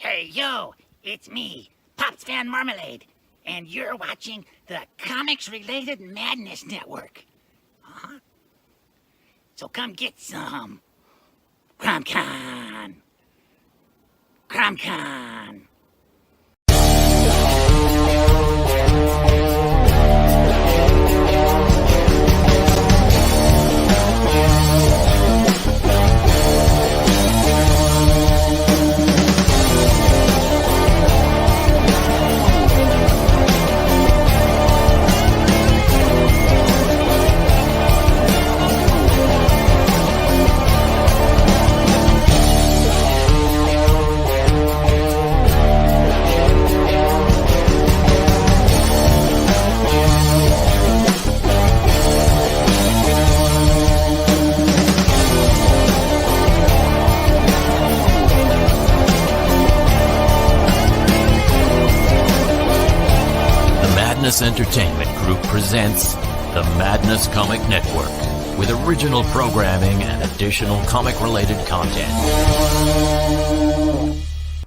Hey, yo, it's me, Pops Van Marmalade, and you're watching the Comics-Related Madness Network. So come get some. CromCon. CromCon. Madness Entertainment Group presents the Madness Comic Network with original programming and additional comic-related content.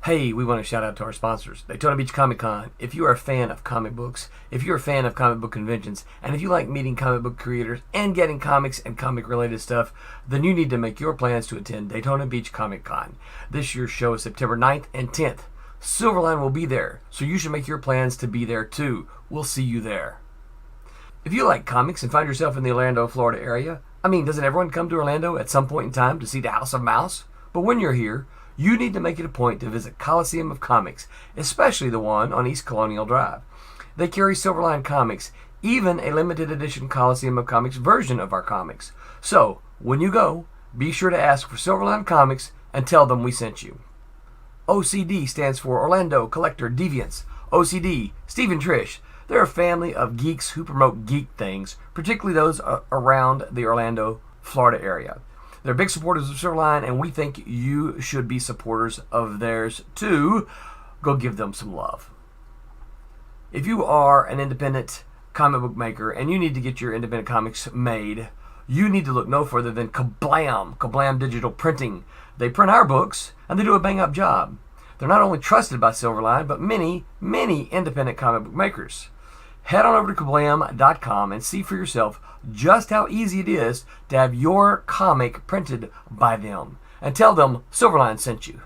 Hey, we want to shout out to our sponsors, Daytona Beach Comic Con. If you are a fan of comic books, if you're a fan of comic book conventions, and if you like meeting comic book creators and getting comics and comic-related stuff, then you need to make your plans to attend Daytona Beach Comic Con. This year's show is September 9th and 10th. Silverline will be there, so you should make your plans to be there too. We'll see you there. If you like comics and find yourself in the Orlando, Florida area, doesn't everyone come to Orlando at some point in time to see the House of Mouse? But when you're here, you need to make it a point to visit Coliseum of Comics, especially the one on East Colonial Drive. They carry Silverline comics, even a limited edition Coliseum of Comics version of our comics. So, when you go, be sure to ask for Silverline Comics and tell them we sent you. OCD stands for Orlando Collector Deviants. OCD, Steve and Trish, they're a family of geeks who promote geek things, particularly those around the Orlando, Florida area. They're big supporters of Silverline, and we think you should be supporters of theirs too. Go give them some love. If you are an independent comic book maker and you need to get your independent comics made, you need to look no further than Kablam Digital Printing. They print our books, and they do a bang-up job. They're not only trusted by Silverline, but many, many independent comic book makers. Head on over to kablam.com and see for yourself just how easy it is to have your comic printed by them. And tell them Silverline sent you.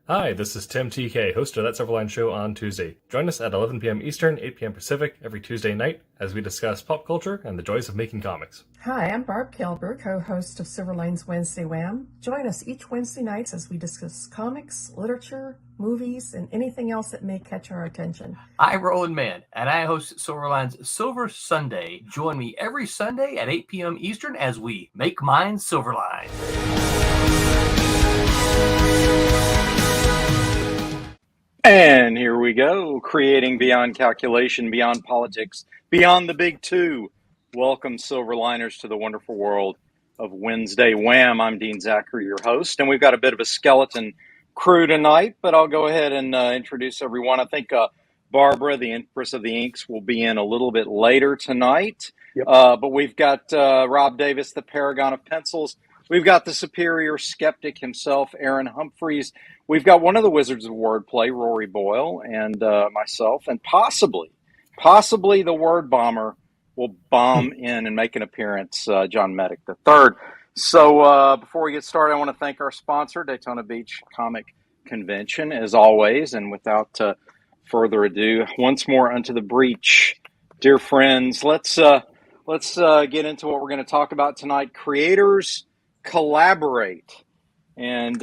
Hi, this is Tim TK, host of That Silverline Show on Tuesday. Join us at 11 p.m. Eastern, 8 p.m. Pacific every Tuesday night as we discuss pop culture and the joys of making comics. Hi, I'm Barb Kilber, co-host of Silverline's Wednesday Wham. Join us each Wednesday nights as we discuss comics, literature, movies, and anything else that may catch our attention. I'm Roland Mann, and I host Silverline's Silver Sunday. Join me every Sunday at 8 p.m. Eastern as we make mine Silverline. And here we go, creating beyond calculation, beyond politics, beyond the big two. Welcome, Silverliners, to the wonderful world of Wednesday Wham. I'm Dean Zachary, your host, and we've got a bit of a skeleton crew tonight, but I'll go ahead and introduce everyone. I think Barbara, the Empress of the Inks, will be in a little bit later tonight. Yep. But we've got Rob Davis, the Paragon of Pencils. We've got the superior skeptic himself, Aaron Humphreys. We've got one of the wizards of wordplay, Rory Boyle, and myself, and possibly the word bomber will bomb in and make an appearance, John Medic III. So before we get started, I want to thank our sponsor, Daytona Beach Comic Convention, as always. And without further ado, once more unto the breach, dear friends. Let's get into what we're going to talk about tonight. Creators collaborate. And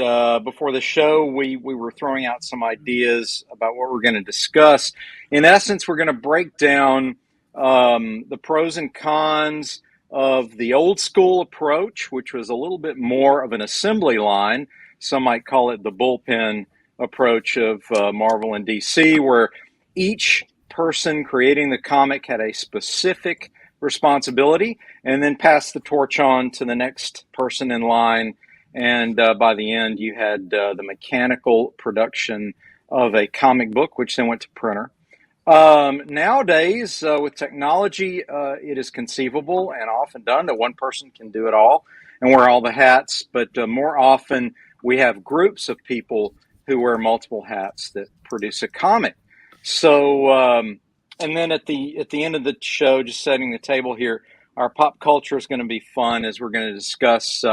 before the show, we were throwing out some ideas about what we're going to discuss. In essence, we're going to break down the pros and cons of the old school approach, which was a little bit more of an assembly line. Some might call it the bullpen approach of Marvel and DC, where each person creating the comic had a specific responsibility and then passed the torch on to the next person in line. And by the end, you had the mechanical production of a comic book, which then went to printer. Nowadays, with technology, it is conceivable and often done that one person can do it all and wear all the hats. But more often, we have groups of people who wear multiple hats that produce a comic. So, and then at the end of the show, just setting the table here, our pop culture is going to be fun as we're going to discuss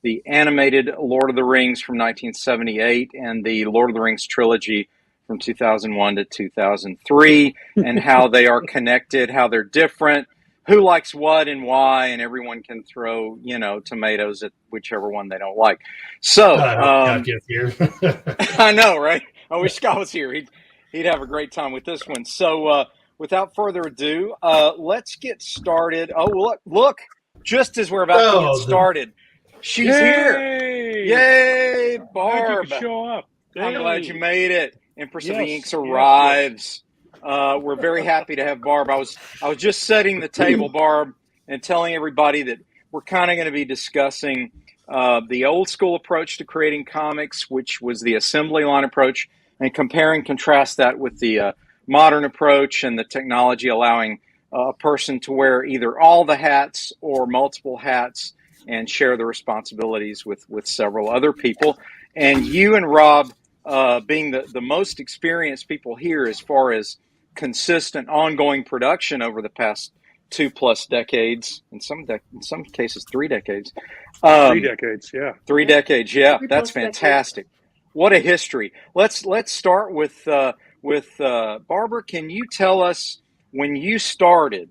the animated Lord of the Rings from 1978 and the Lord of the Rings trilogy from 2001 to 2003, and how they are connected, how they're different, who likes what and why, and everyone can throw, tomatoes at whichever one they don't like. So, Scott gets here. I know, right? I wish Scott was here. He'd have a great time with this one. So, without further ado, let's get started. Oh, look! Just as we're about to get started, she's here. Yay, Barb! You show up. I'm glad you made it. Empress of the Inks Yes. arrives. We're very happy to have Barb. I was just setting the table, Barb, and telling everybody that we're kind of going to be discussing the old school approach to creating comics, which was the assembly line approach, and compare and contrast that with the modern approach and the technology allowing a person to wear either all the hats or multiple hats and share the responsibilities with several other people. And you and Rob, being the most experienced people here as far as consistent ongoing production over the past 2+ decades, in some cases 3 decades. 3 decades, yeah. 3 decades, yeah. That's 3+ fantastic. What a history. Let's start with Barbara. Can you tell us, when you started,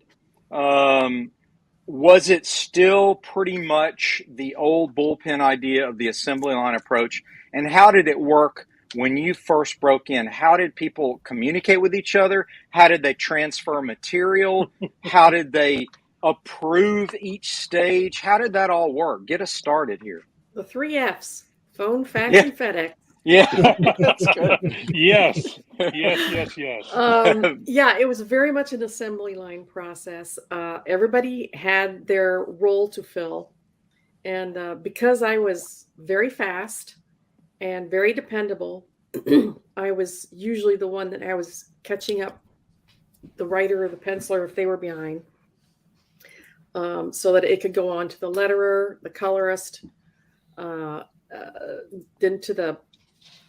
was it still pretty much the old bullpen idea of the assembly line approach? And how did it work when you first broke in? How did people communicate with each other? How did they transfer material? How did they approve each stage? How did that all work? Get us started here. The 3 F's: phone, fax, Yeah. and FedEx. Yeah, that's good. Yes. Yeah, it was very much an assembly line process. Everybody had their role to fill. And because I was very fast and very dependable, I was usually the one that I was catching up the writer or the penciler if they were behind, so that it could go on to the letterer, the colorist, then to the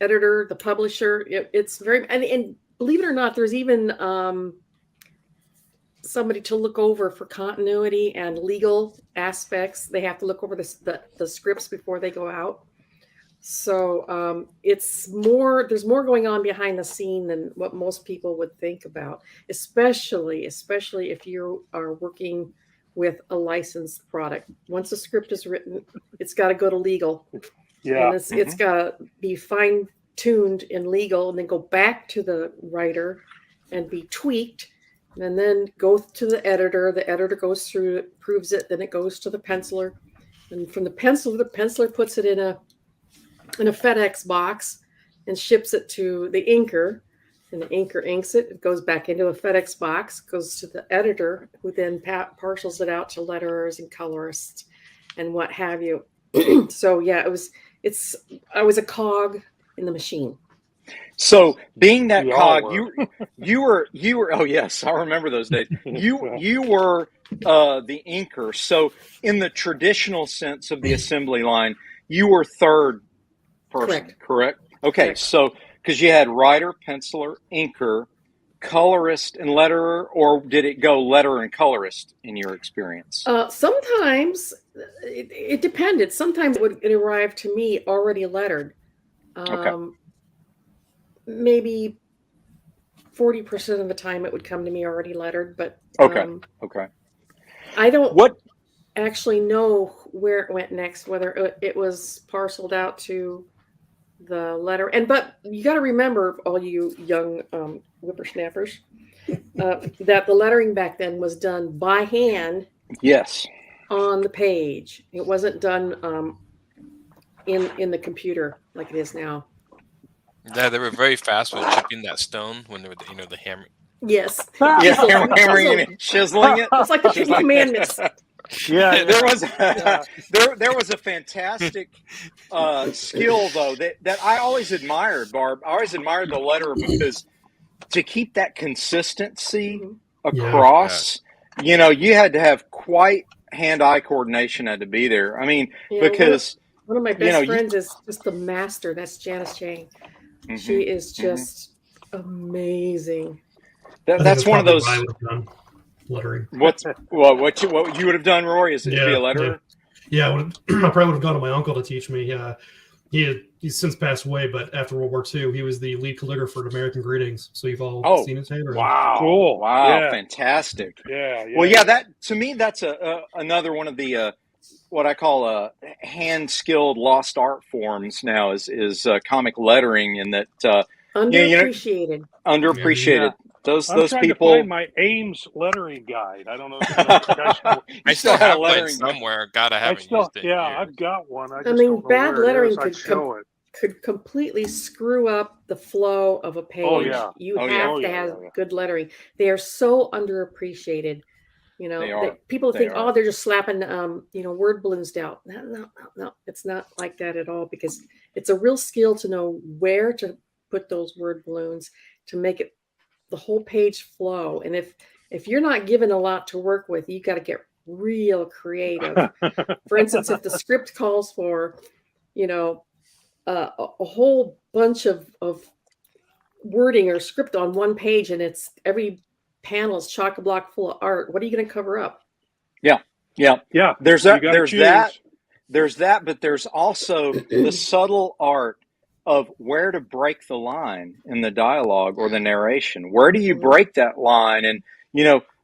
editor, the publisher. It's very, and believe it or not, there's even somebody to look over for continuity and legal aspects. They have to look over the scripts before they go out. So there's more going on behind the scene than what most people would think about, especially if you are working with a licensed product. Once a script is written, it's got to go to legal. Yeah. And it's got to be fine-tuned in legal, and then go back to the writer and be tweaked, and then go to the editor. The editor goes through it, proves it, then it goes to the penciler. And from the penciler puts it in a FedEx box and ships it to the inker. And the inker inks it. It goes back into a FedEx box, goes to the editor, who then parcels it out to letterers and colorists and what have you. So yeah, I was a cog in the machine. So being that We cog, all you were. Oh yes, I remember those days. You were the inker. So in the traditional sense of the assembly line, you were third person, correct? Okay, Correct. so because you had writer, penciler, inker, colorist, and letterer, or did it go letterer and colorist in your experience? Sometimes it depended. Sometimes it arrived to me already lettered. Okay. Maybe 40% of the time it would come to me already lettered, but Okay. I don't What? actually know where it went next, whether it was parceled out to the letter. But you got to remember, all you young whippersnappers, that the lettering back then was done by hand Yes. on the page. It wasn't done in the computer like it is now. Yeah, they were very fast with chipping that stone when they were, the hammer. Yes. Yeah, hammering it, chiseling it. It's like the Ten Commandments. Yeah. There was a fantastic skill though that I always admired, Barb. I always admired the letterer, because to keep that consistency across, you had to have quite hand-eye coordination had to be there. I mean, Yeah, because one of my best friends is just the master. That's Janice Chang. She is just amazing. That's one of those. I would have done lettering. What you would have done, Rory, is be a letterer? Yeah, I probably would have gone to my uncle to teach me. He's since passed away, but after World War II, he was the lead calligrapher at American Greetings. So you've all seen his handwriting. Wow. Cool. Wow. Yeah. Fantastic. Yeah. Well, yeah, that to me, that's another one of the what I call hand-skilled lost art forms now is comic lettering, and that underappreciated. Underappreciated. Yeah. Those trying people. to find my Ames lettering guide. I don't know if you guys know. I still have one somewhere. God, I haven't used it. Yeah, in years. I've got one. I mean, bad lettering could completely screw up the flow of a page. Oh, yeah. You have to have good lettering. They are so underappreciated. You know, people think, oh, they're just slapping, word balloons down. No, it's not like that at all, because it's a real skill to know where to put those word balloons to make it the whole page flow. And if you're not given a lot to work with, you got to get real creative. For instance, if the script calls for, a whole bunch of wording or script on one page, and it's every panel is chock-a-block full of art, what are you going to cover up? Yeah. There's that. But there's also the subtle art of where to break the line in the dialogue or the narration. Where do you break that line? And,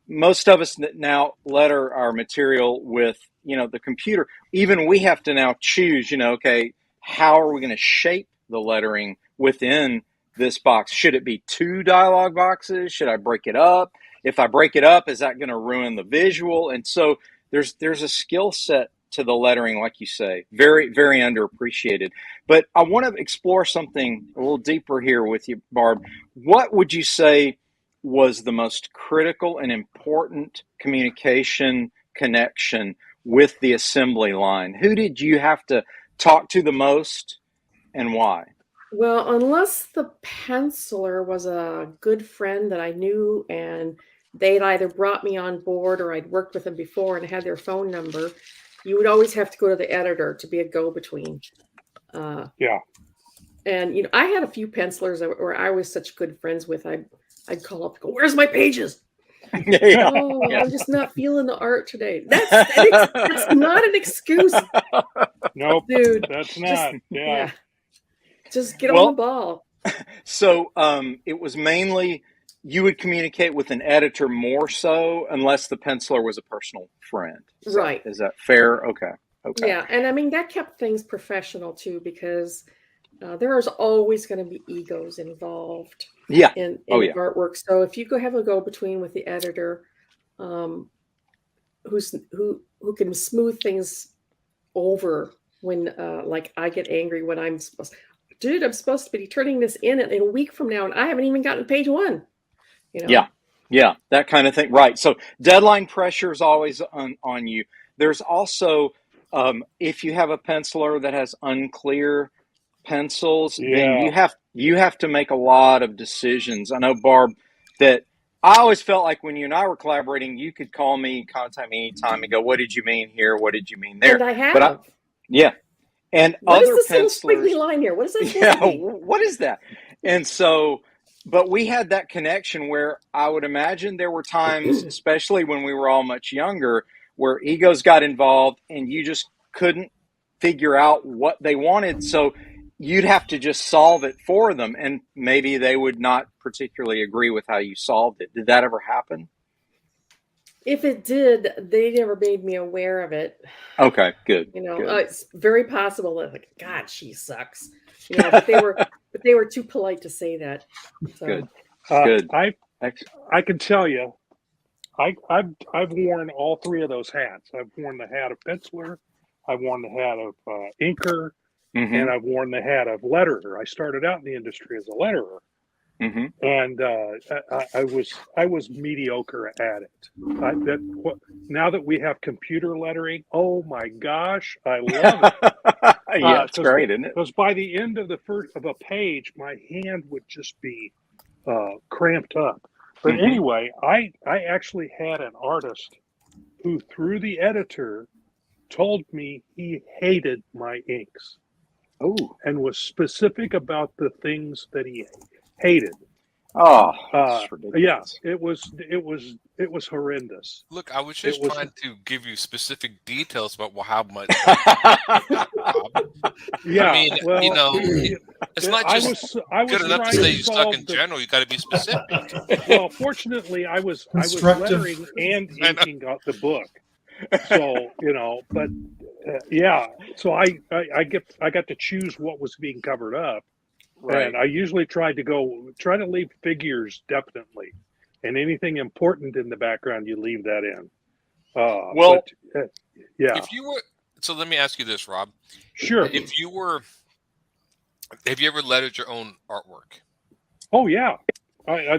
most of us now letter our material with, the computer. Even we have to now choose, okay, how are we going to shape the lettering within this box? Should it be 2 dialogue boxes? Should I break it up? If I break it up, is that going to ruin the visual? And so there's a skill set to the lettering, like you say, very, very underappreciated. But I want to explore something a little deeper here with you, Barb. What would you say was the most critical and important communication connection with the assembly line? Who did you have to talk to the most, and why? Well, unless the penciler was a good friend that I knew and they'd either brought me on board or I'd worked with them before and had their phone number, you would always have to go to the editor to be a go-between. Yeah. And, I had a few pencilers where I was such good friends with. I'd call up and go, "Where's my pages?" I'm just not feeling the art today. That's not an excuse. Nope, dude. That's not. Yeah. Just get on the ball. So it was mainly you would communicate with an editor more so, unless the penciler was a personal friend. Right. Is that fair? Okay. Yeah. And I mean, that kept things professional too, because there is always going to be egos involved in artwork. So if you have a go-between with the editor, who can smooth things over when, like, I get angry when I'm supposed to be turning this in a week from now, and I haven't even gotten page 1. Yeah, that kind of thing. Right. So deadline pressure is always on you. There's also, if you have a penciler that has unclear pencils, then you have to make a lot of decisions. I know, Barb, that I always felt like when you and I were collaborating, you could contact me anytime and go, "What did you mean here? What did you mean there?" And I have. And what other is this pencilers, little squiggly line here? What is that? What is that? And so, but we had that connection where I would imagine there were times, especially when we were all much younger, where egos got involved and you just couldn't figure out what they wanted. So you'd have to just solve it for them. And maybe they would not particularly agree with how you solved it. Did that ever happen? If it did, they never made me aware of it. Okay, good. It's very possible that, like, God, she sucks. But they were too polite to say that. So. Good. Good. I can tell you, I've worn all 3 of those hats. I've worn the hat of penciler, I've worn the hat of inker, and I've worn the hat of letterer. I started out in the industry as a letterer. And I was mediocre at it. Now that we have computer lettering, oh my gosh, I love it. Yeah, it's great, isn't it? Because by the end of a page, my hand would just be cramped up. But anyway, I actually had an artist who, through the editor, told me he hated my inks. and was specific about the things that he hated. Oh, that's ridiculous. Yeah, it was horrendous. Look, I was just trying to give you specific details about how much. Yeah, I mean, well, you know, it's not just I was good enough to trying say you suck solve in general. You got to be specific. Well, fortunately, I was lettering and inking out the book, so But yeah, so I got to choose what was being covered up. Right. And I usually try to leave figures definitely, and anything important in the background you leave that in. Yeah. If you were, so let me ask you this, Rob. Sure. Have you ever lettered your own artwork? Oh yeah,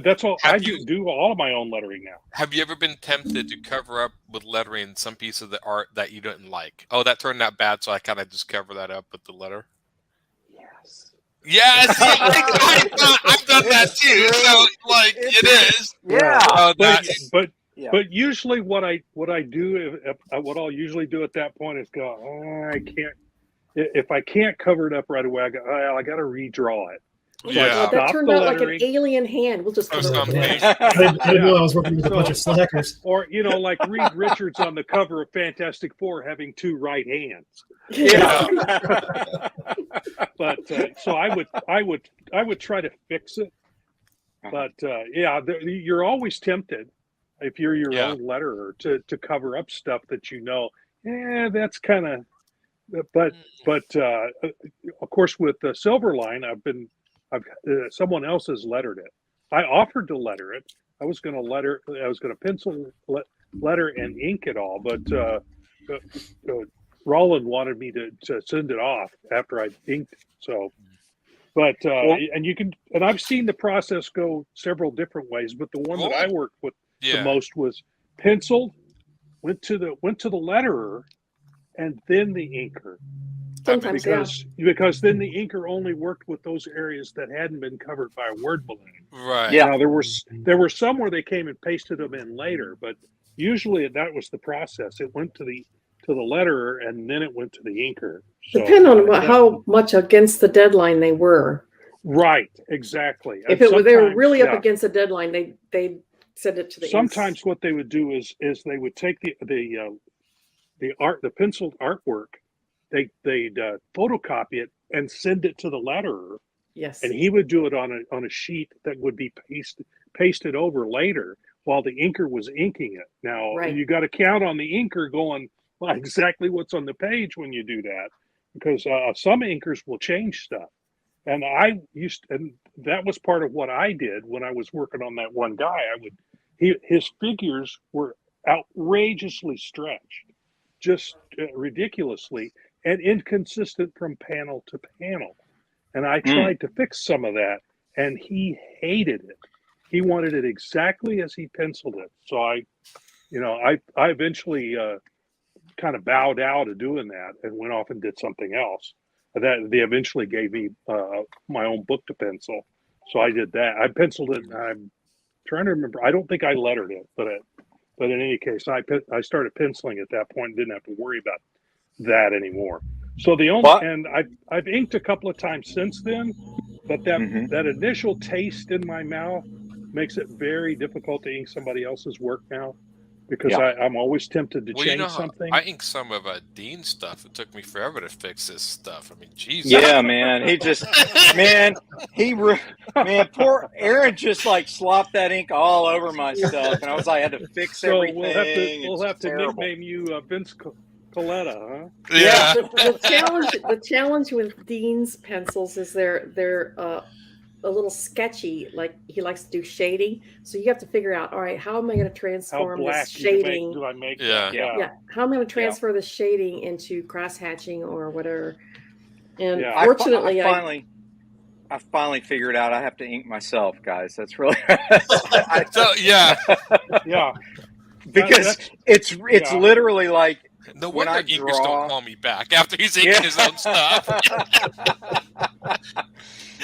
that's all. Do all of my own lettering now. Have you ever been tempted to cover up with lettering some piece of the art that you didn't like? Oh, that turned out bad, so I kind of just cover that up with the letter. Yes, I've done that too. So, like, it is. Yeah. But usually, what I'll usually do at that point is go. Oh, I can't. If I can't cover it up right away, I got to redraw it. So that turned out like an alien hand. We'll just cover it. I knew I was working with a bunch of slackers. Or like Reed Richards on the cover of Fantastic Four having two right hands. Yeah. But so I would try to fix it. But you're always tempted if you're your own letterer to cover up stuff that that's kind of. But of course with the Silverline, someone else has lettered it. I offered to letter it. I was going to pencil letter and ink it all, but Roland wanted me to send it off after I inked it. So, but and I've seen the process go several different ways, but the one that I worked with the most was penciled, went to the letterer, and then the inker. Sometimes, because then the inker only worked with those areas that hadn't been covered by a word balloon. Right. Yeah. Now, there were some where they came and pasted them in later, but usually that was the process. It went to the letterer and then it went to the inker. So, depend on how much against the deadline they were. Right. Exactly. If they were really up against the deadline, they send it to the. Sometimes what they would do is they would take the penciled artwork. They'd photocopy it and send it to the letterer. Yes. And he would do it on a sheet that would be pasted over later while the inker was inking it. Now you got to count on the inker going exactly what's on the page when you do that, because some inkers will change stuff. And and that was part of what I did when I was working on that one guy. His figures were outrageously stretched, just ridiculously, and inconsistent from panel to panel. And I tried to fix some of that, and he hated it. He wanted it exactly as he penciled it. So I eventually kind of bowed out of doing that and went off and did something else. That they eventually gave me my own book to pencil. So I did that. I penciled it. And I'm trying to remember. I don't think I lettered it, but in any case, I started penciling at that point and didn't have to worry about that anymore. So and I've inked a couple of times since then, but that initial taste in my mouth makes it very difficult to ink somebody else's work now, because I'm always tempted to change something. I inked some of Dean's stuff. It took me forever to fix this stuff. I mean, Jesus. Yeah, man. He just, poor Aaron just like slopped that ink all over my stuff, and I had to fix everything. We'll have to nickname you Vince Coletta, huh? Yeah. The challenge with Dean's pencils is they're a little sketchy. Like, he likes to do shading, so you have to figure out, all right, how am I going to transform this shading? Do I make? Yeah. How am I going to transfer the shading into cross hatching or whatever? And fortunately, I finally figured out I have to ink myself, guys. That's really because it's literally like. No wonder inkers don't call me back after he's inking his own stuff.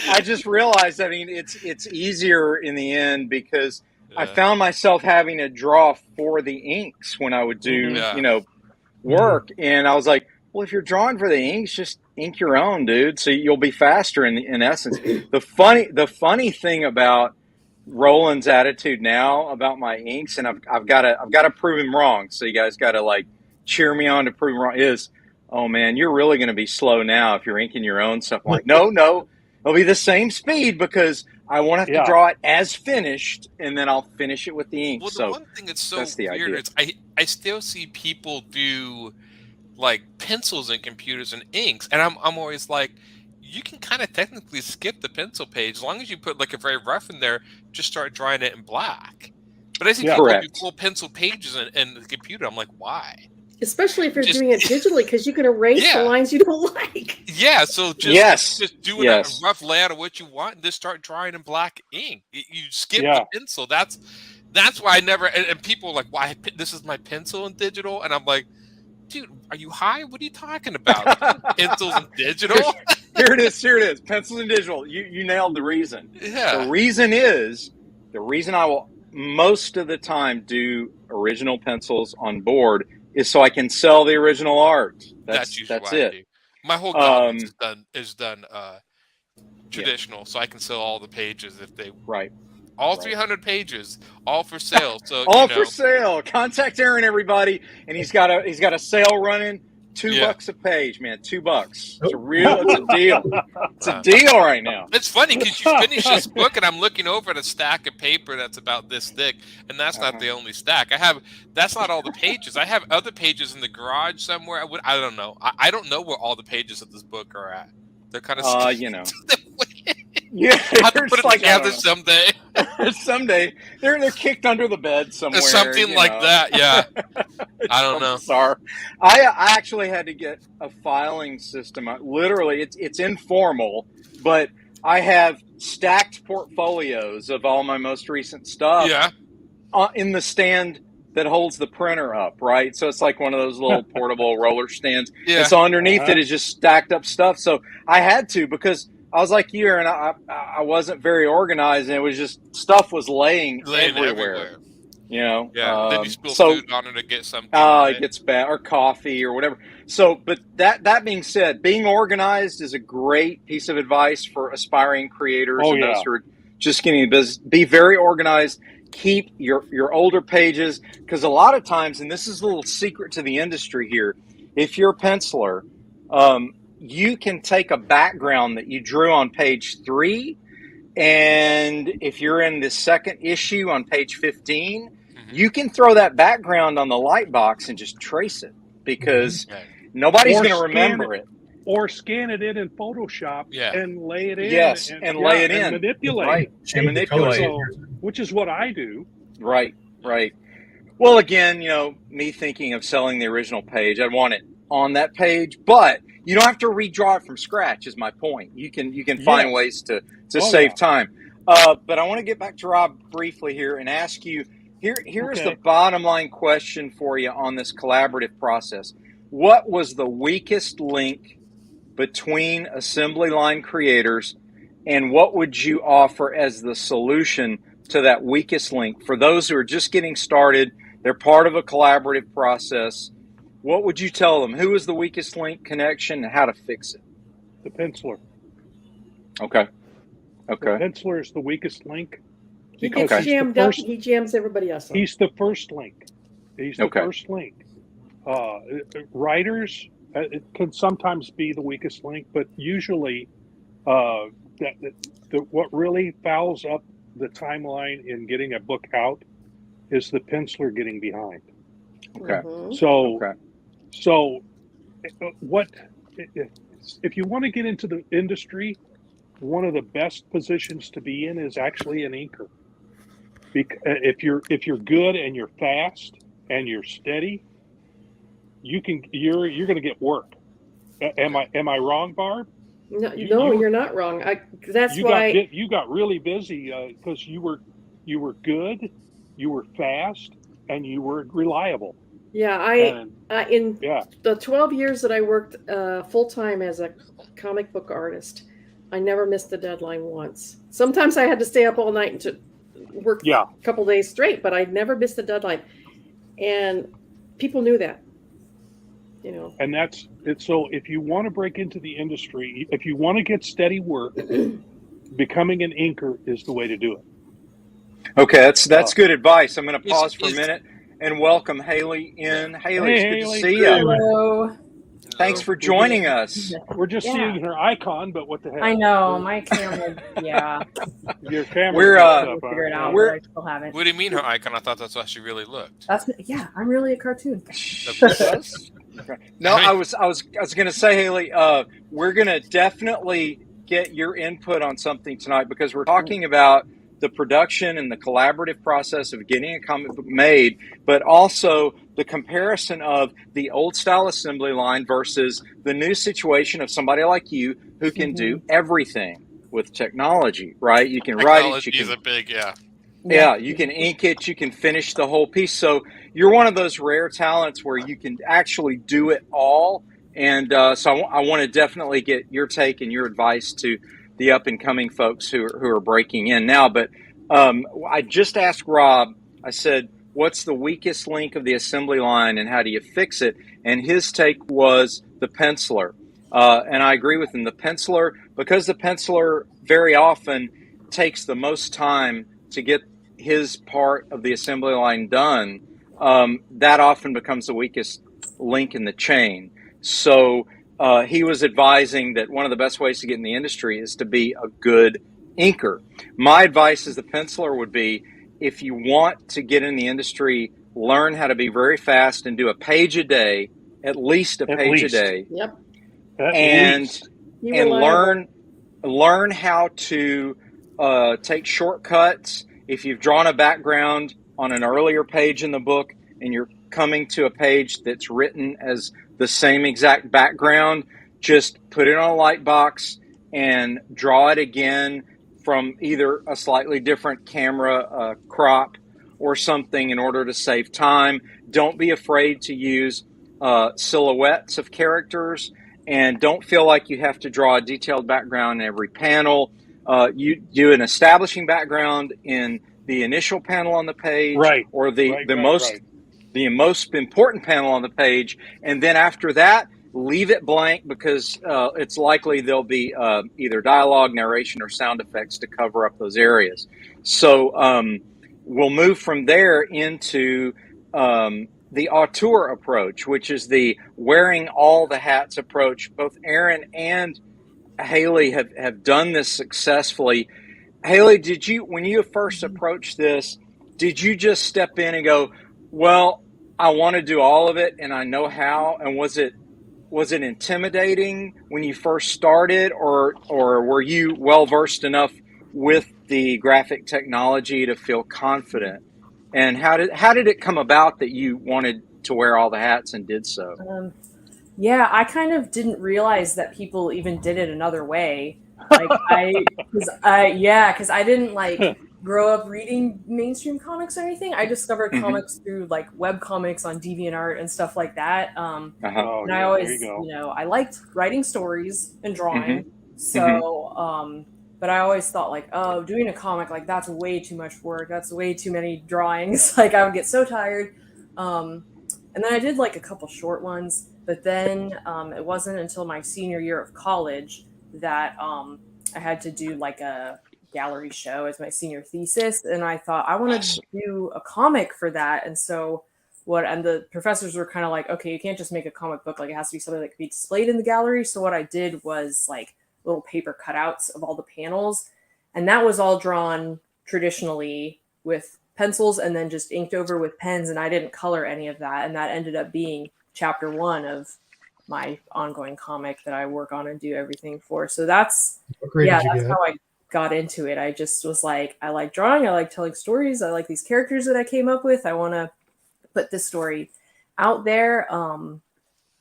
I just realized, it's easier in the end, because I found myself having to draw for the inks when I would do, work. And I was like, Well, if you're drawing for the inks, just ink your own, dude. So you'll be faster in essence. The funny thing about Roland's attitude now about my inks, and I've got to prove him wrong. So you guys got to like cheer me on to prove him wrong. Is, oh man, you're really going to be slow now if you're inking your own stuff. I'm like, no, it'll be the same speed because I won't have to draw it as finished, and then I'll finish it with the ink. Well, the one thing that's so weird is I still see people do like pencils and computers and inks, and I'm always like, you can kind of technically skip the pencil page as long as you put like a very rough in there. Just start drawing it in black. But I see people do full pencil pages in the computer. I'm like, why? Especially if you're doing it digitally, because you can erase the lines you don't like. Yeah, so just do a rough layout of what you want and just start drawing in black ink. You skip the pencil. That's why I never. And people are like, why? This is my pencil in digital, and I'm like, dude, are you high? What are you talking about? Pencils and digital? Here it is. Pencils and digital. You nailed the reason. Yeah. The reason I will most of the time do original pencils on board is so I can sell the original art. That's it. My whole comic is done traditional, so I can sell all the pages if they all 300 pages, all for sale. So for sale. Contact Aaron, everybody, and he's got a sale running. $2 a page, man. $2. It's a deal. It's a deal right now. It's funny because you finish this book, and I'm looking over at a stack of paper that's about this thick, and that's not the only stack. That's not all the pages. I have other pages in the garage somewhere. I don't know. I don't know where all the pages of this book are at. They're kind of Yeah, I have to put it together someday. Someday they're kicked under the bed somewhere. Something like that, yeah. I don't know. Sorry, I actually had to get a filing system. Literally, it's informal, but I have stacked portfolios of all my most recent stuff. Yeah. In the stand that holds the printer up, right? So it's like one of those little portable roller stands. Yeah. And so underneath it is just stacked up stuff. So I had to, because I was like you, and I wasn't very organized, and it was just stuff was laying everywhere. You know, then you spill food on it to get something. It gets bad, or coffee or whatever. So, but that being said, being organized is a great piece of advice for aspiring creators and those who are just getting into business. Be very organized. Keep your older pages, because a lot of times, and this is a little secret to the industry here, if you're a penciler, you can take a background that you drew on page 3, and if you're in the second issue on page 15, you can throw that background on the light box and just trace it, because nobody's going to remember it. Or scan it in Photoshop and lay it in. Yes, and lay it in. And manipulate. Right, and manipulate. So, which is what I do. Right. Well, again, me thinking of selling the original page, I'd want it on that page, but you don't have to redraw it from scratch, is my point. You can find ways to save time. But I want to get back to Rob briefly here and ask you, here's the bottom line question for you on this collaborative process. What was the weakest link between assembly line creators, and what would you offer as the solution to that weakest link for those who are just getting started? They're part of a collaborative process. What would you tell them? Who is the weakest link connection and how to fix it? The penciler. Okay. The penciler is the weakest link. He gets jammed up. He jams everybody else up. He's the first link. He's the first link. Writers it can sometimes be the weakest link, but usually what really fouls up the timeline in getting a book out is the penciler getting behind. Okay. So what if you want to get into the industry, one of the best positions to be in is actually an inker. If you're good and you're fast and you're steady, you're going to get work. Am I wrong, Barb? No, you're not wrong. You got really busy because you were good, you were fast, and you were reliable. Yeah, in the 12 years that I worked full time as a comic book artist, I never missed a deadline once. Sometimes I had to stay up all night and to work a couple days straight, but I never missed a deadline, and people knew that. You know, and that's it. So if you want to break into the industry, if you want to get steady work, becoming an inker is the way to do it. Okay, that's good advice. I'm going to pause for a Is- minute and welcome Haley in. Haley, it's Hey, good to Haley. see you. Hello. Thanks for joining us. We're just Yeah. seeing her icon, but what the heck? I know my camera. Yeah, Your camera. We're, we'll figure it out, but I still haven't. What do you mean her icon? I thought that's how she really looked. That's I'm really a cartoon. No, I was going to say, Haley, we're going to definitely get your input on something tonight because we're talking about the production and the collaborative process of getting a comic book made, but also the comparison of the old style assembly line versus the new situation of somebody like you who can do everything with technology, right? You can write it, you can, is a big, yeah, you can ink it, you can finish the whole piece. So you're one of those rare talents where you can actually do it all. And so I want to definitely get your take and your advice to the up and coming folks who are breaking in now. But I just asked Rob, I said, what's the weakest link of the assembly line and how do you fix it? And his take was the penciler. And I agree with him. The penciler, because the penciler very often takes the most time to get his part of the assembly line done, that often becomes the weakest link in the chain. So he was advising that one of the best ways to get in the industry is to be a good inker. My advice as the penciler would be, if you want to get in the industry, learn how to be very fast and do a page a day, at least a page a day. Yep. And learn how to take shortcuts. If you've drawn a background on an earlier page in the book and you're coming to a page that's written as the same exact background, just put it on a light box and draw it again from either a slightly different camera crop or something in order to save time. Don't be afraid to use silhouettes of characters, and don't feel like you have to draw a detailed background in every panel. You do an establishing background in the initial panel on the page, or the most important panel on the page, and then after that, leave it blank because it's likely there'll be either dialogue, narration, or sound effects to cover up those areas. So we'll move from there into the auteur approach, which is the wearing all the hats approach. Both Aaron and Haley have done this successfully. Haley, did you, when you first approached this, did you just step in and go, well, I want to do all of it and I know how? And was it intimidating when you first started, or were you well versed enough with the graphic technology to feel confident? And how did it come about that you wanted to wear all the hats and did so? Yeah, I kind of didn't realize that people even did it another way. Like because I didn't grow up reading mainstream comics or anything. I discovered comics through web comics on DeviantArt and stuff like that. And I always, I liked writing stories and drawing. So, but I always thought doing a comic, that's way too much work. That's way too many drawings. I would get so tired. And then I did a couple short ones, but then it wasn't until my senior year of college that I had to do a gallery show as my senior thesis, and I thought I want to do a comic for that. And so and the professors were kind of okay, you can't just make a comic book, it has to be something that can be displayed in the gallery. So what I did was little paper cutouts of all the panels, and that was all drawn traditionally with pencils and then just inked over with pens, and I didn't color any of that, and that ended up being chapter 1 of my ongoing comic that I work on and do everything for. So that's how I got into it. I just was I like drawing, I like telling stories, I like these characters that I came up with, I want to put this story out there.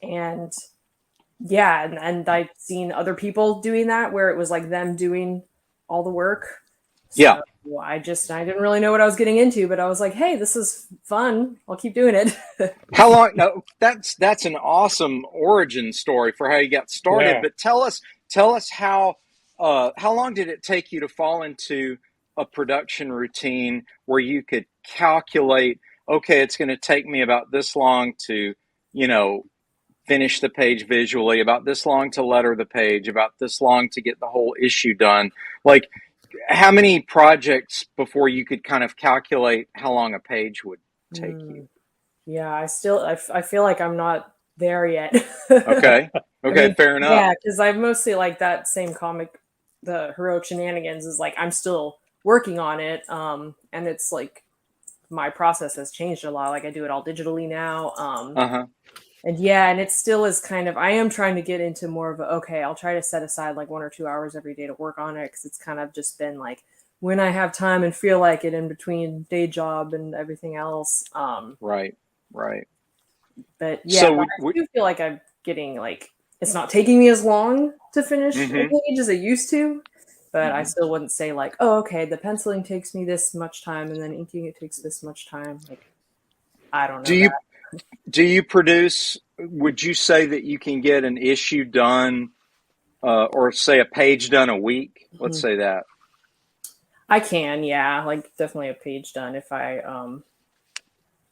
And I've seen other people doing that where it was them doing all the work. So I didn't really know what I was getting into, but I was hey, this is fun, I'll keep doing it. How long? No, that's an awesome origin story for how you got started. But tell us how long did it take you to fall into a production routine where you could calculate, okay, it's going to take me about this long to, finish the page visually, about this long to letter the page, about this long to get the whole issue done. Like, how many projects before you could kind of calculate how long a page would take you? Yeah, I feel like I'm not there yet. Okay. Okay, I mean, fair enough. Yeah, because I mostly like that same comic, the Heroic Shenanigans, is like I'm still working on it. And it's like my process has changed a lot. Like I do it all digitally now. And yeah, and it still is kind of, I am trying to get into more of a, okay, I'll try to set aside like 1 or 2 hours every day to work on it, because it's kind of just been like when I have time and feel like it in between day job and everything else. Right. But yeah, so I do feel like I'm getting like, it's not taking me as long to finish a page as it used to, but I still wouldn't say like, oh, okay, the penciling takes me this much time and then inking it takes this much time. Like, I don't know. Do you produce, would you say that you can get an issue done or say a page done a week? Let's say that. I can, yeah, like definitely a page done if I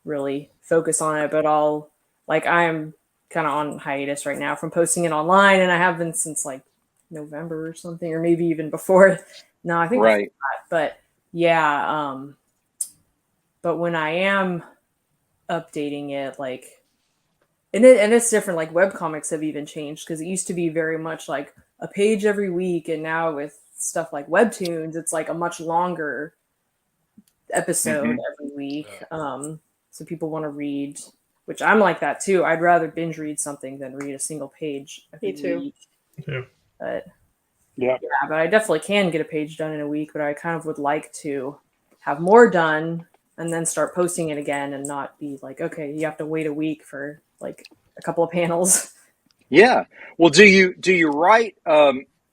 really focus on it, but I'm kind of on hiatus right now from posting it online, and I have been since like November or something, or maybe even before. No, I think right. But yeah, but when I am updating it, like, and it's different. Like webcomics have even changed, because it used to be very much like a page every week, and now with stuff like webtoons, it's like a much longer episode every week. So people want to read, which I'm like that too. I'd rather binge read something than read a single page every week. Yeah. But but I definitely can get a page done in a week, but I kind of would like to have more done and then start posting it again, and not be like, okay, you have to wait a week for like a couple of panels. Yeah. Well, do you write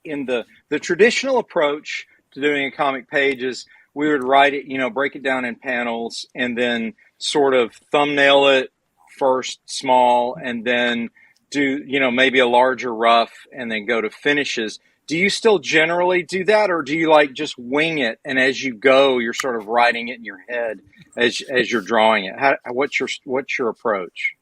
in the traditional approach to doing a comic page is we would write it, break it down in panels and then sort of thumbnail it first small and then do, maybe a larger rough and then go to finishes. Do you still generally do that, or do you like just wing it, and as you go, you're sort of writing it in your head as you're drawing it? What's your approach?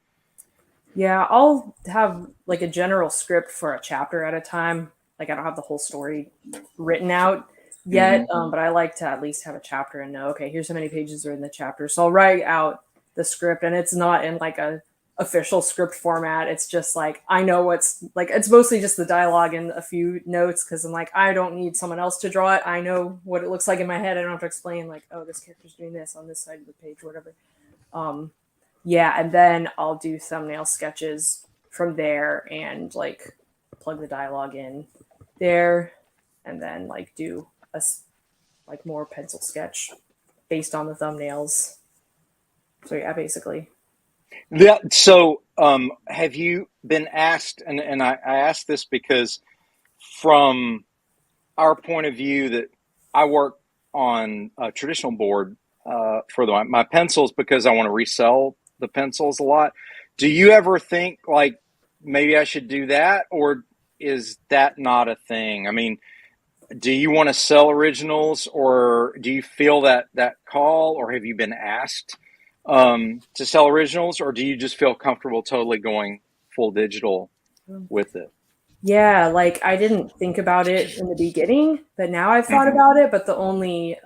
Yeah, I'll have like a general script for a chapter at a time. Like I don't have the whole story written out yet, but I like to at least have a chapter and know, okay, here's how many pages are in the chapter. So I'll write out the script, and it's not in like a official script format. It's just like, I know what's like, it's mostly just the dialogue and a few notes, because I'm like, I don't need someone else to draw it. I know what it looks like in my head. I don't have to explain like, oh, this character's doing this on this side of the page, whatever. Yeah, and then I'll do thumbnail sketches from there and like plug the dialogue in there, and then like do a like more pencil sketch based on the thumbnails. So yeah, basically. Yeah. So have you been asked, and I asked this because from our point of view that I work on a traditional board for my pencils because I want to resell the pencils a lot. Do you ever think like maybe I should do that, or is that not a thing? I mean, do you want to sell originals, or do you feel that call, or have you been asked to sell originals, or do you just feel comfortable totally going full digital with it? Yeah, like I didn't think about it in the beginning, but now I've thought about it. But the only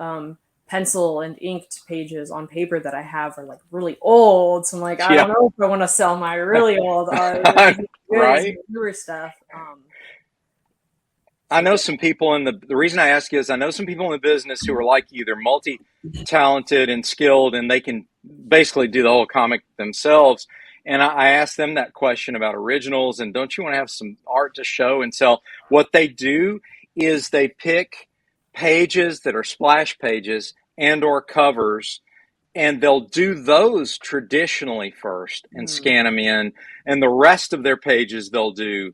pencil and inked pages on paper that I have are like really old. So I'm like, I don't know if I want to sell my really old right? newer stuff. I know some people the reason I ask is I know some people in the business who are like you. They're multi-talented and skilled, and they can basically do the whole comic themselves. And I asked them that question about originals, and don't you want to have some art to show and sell? What they do is they pick pages that are splash pages and or covers, and they'll do those traditionally first and scan them in, and the rest of their pages they'll do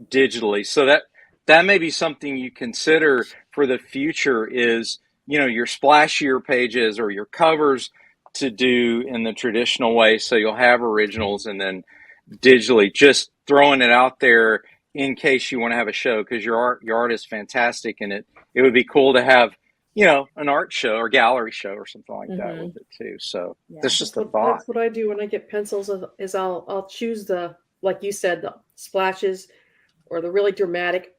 digitally. So that may be something you consider for the future is, your splashier pages or your covers to do in the traditional way. So you'll have originals and then digitally, just throwing it out there in case you want to have a show, because your art is fantastic, and it would be cool to have, an art show or gallery show or something like that with it too. So that's just a thought. That's what I do when I get pencils is I'll choose the like you said, the splashes or the really dramatic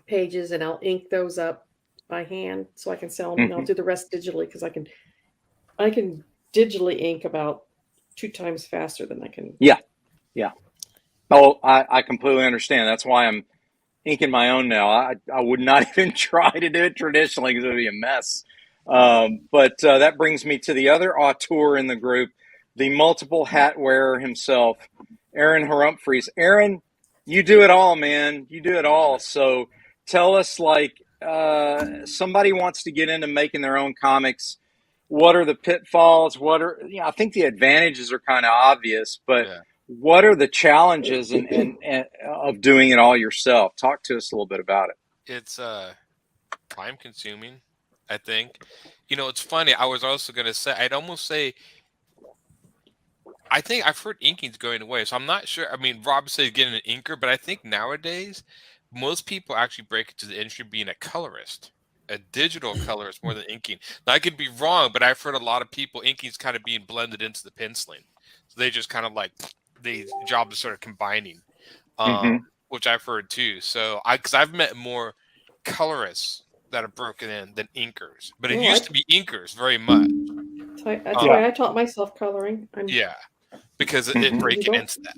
pages, and I'll ink those up by hand so I can sell them. And I'll do the rest digitally because I can digitally ink about 2 times faster than I can. Yeah. Oh, I completely understand. That's why I'm inking my own now. I would not even try to do it traditionally because it would be a mess. But that brings me to the other auteur in the group, the multiple hat wearer himself, Aaron Humphreys. Aaron, you do it all, man. You do it all. So tell us, like, somebody wants to get into making their own comics. What are the pitfalls? I think the advantages are kind of obvious, but what are the challenges and of doing it all yourself? Talk to us a little bit about it. It's time consuming, I think. It's funny. I was also going to say, I'd almost say, I think I've heard inking's going away, so I'm not sure. I mean, Rob said getting an inker, but I think nowadays most people actually break into the industry being a colorist, a digital colorist more than inking. Now, I could be wrong, but I've heard a lot of people inking's kind of being blended into the penciling. So they just kind of like the job is sort of combining, which I've heard too. So because I've met more colorists that have broken in than inkers, but it used to be inkers very much. That's why I taught myself coloring. Because it breaking into that.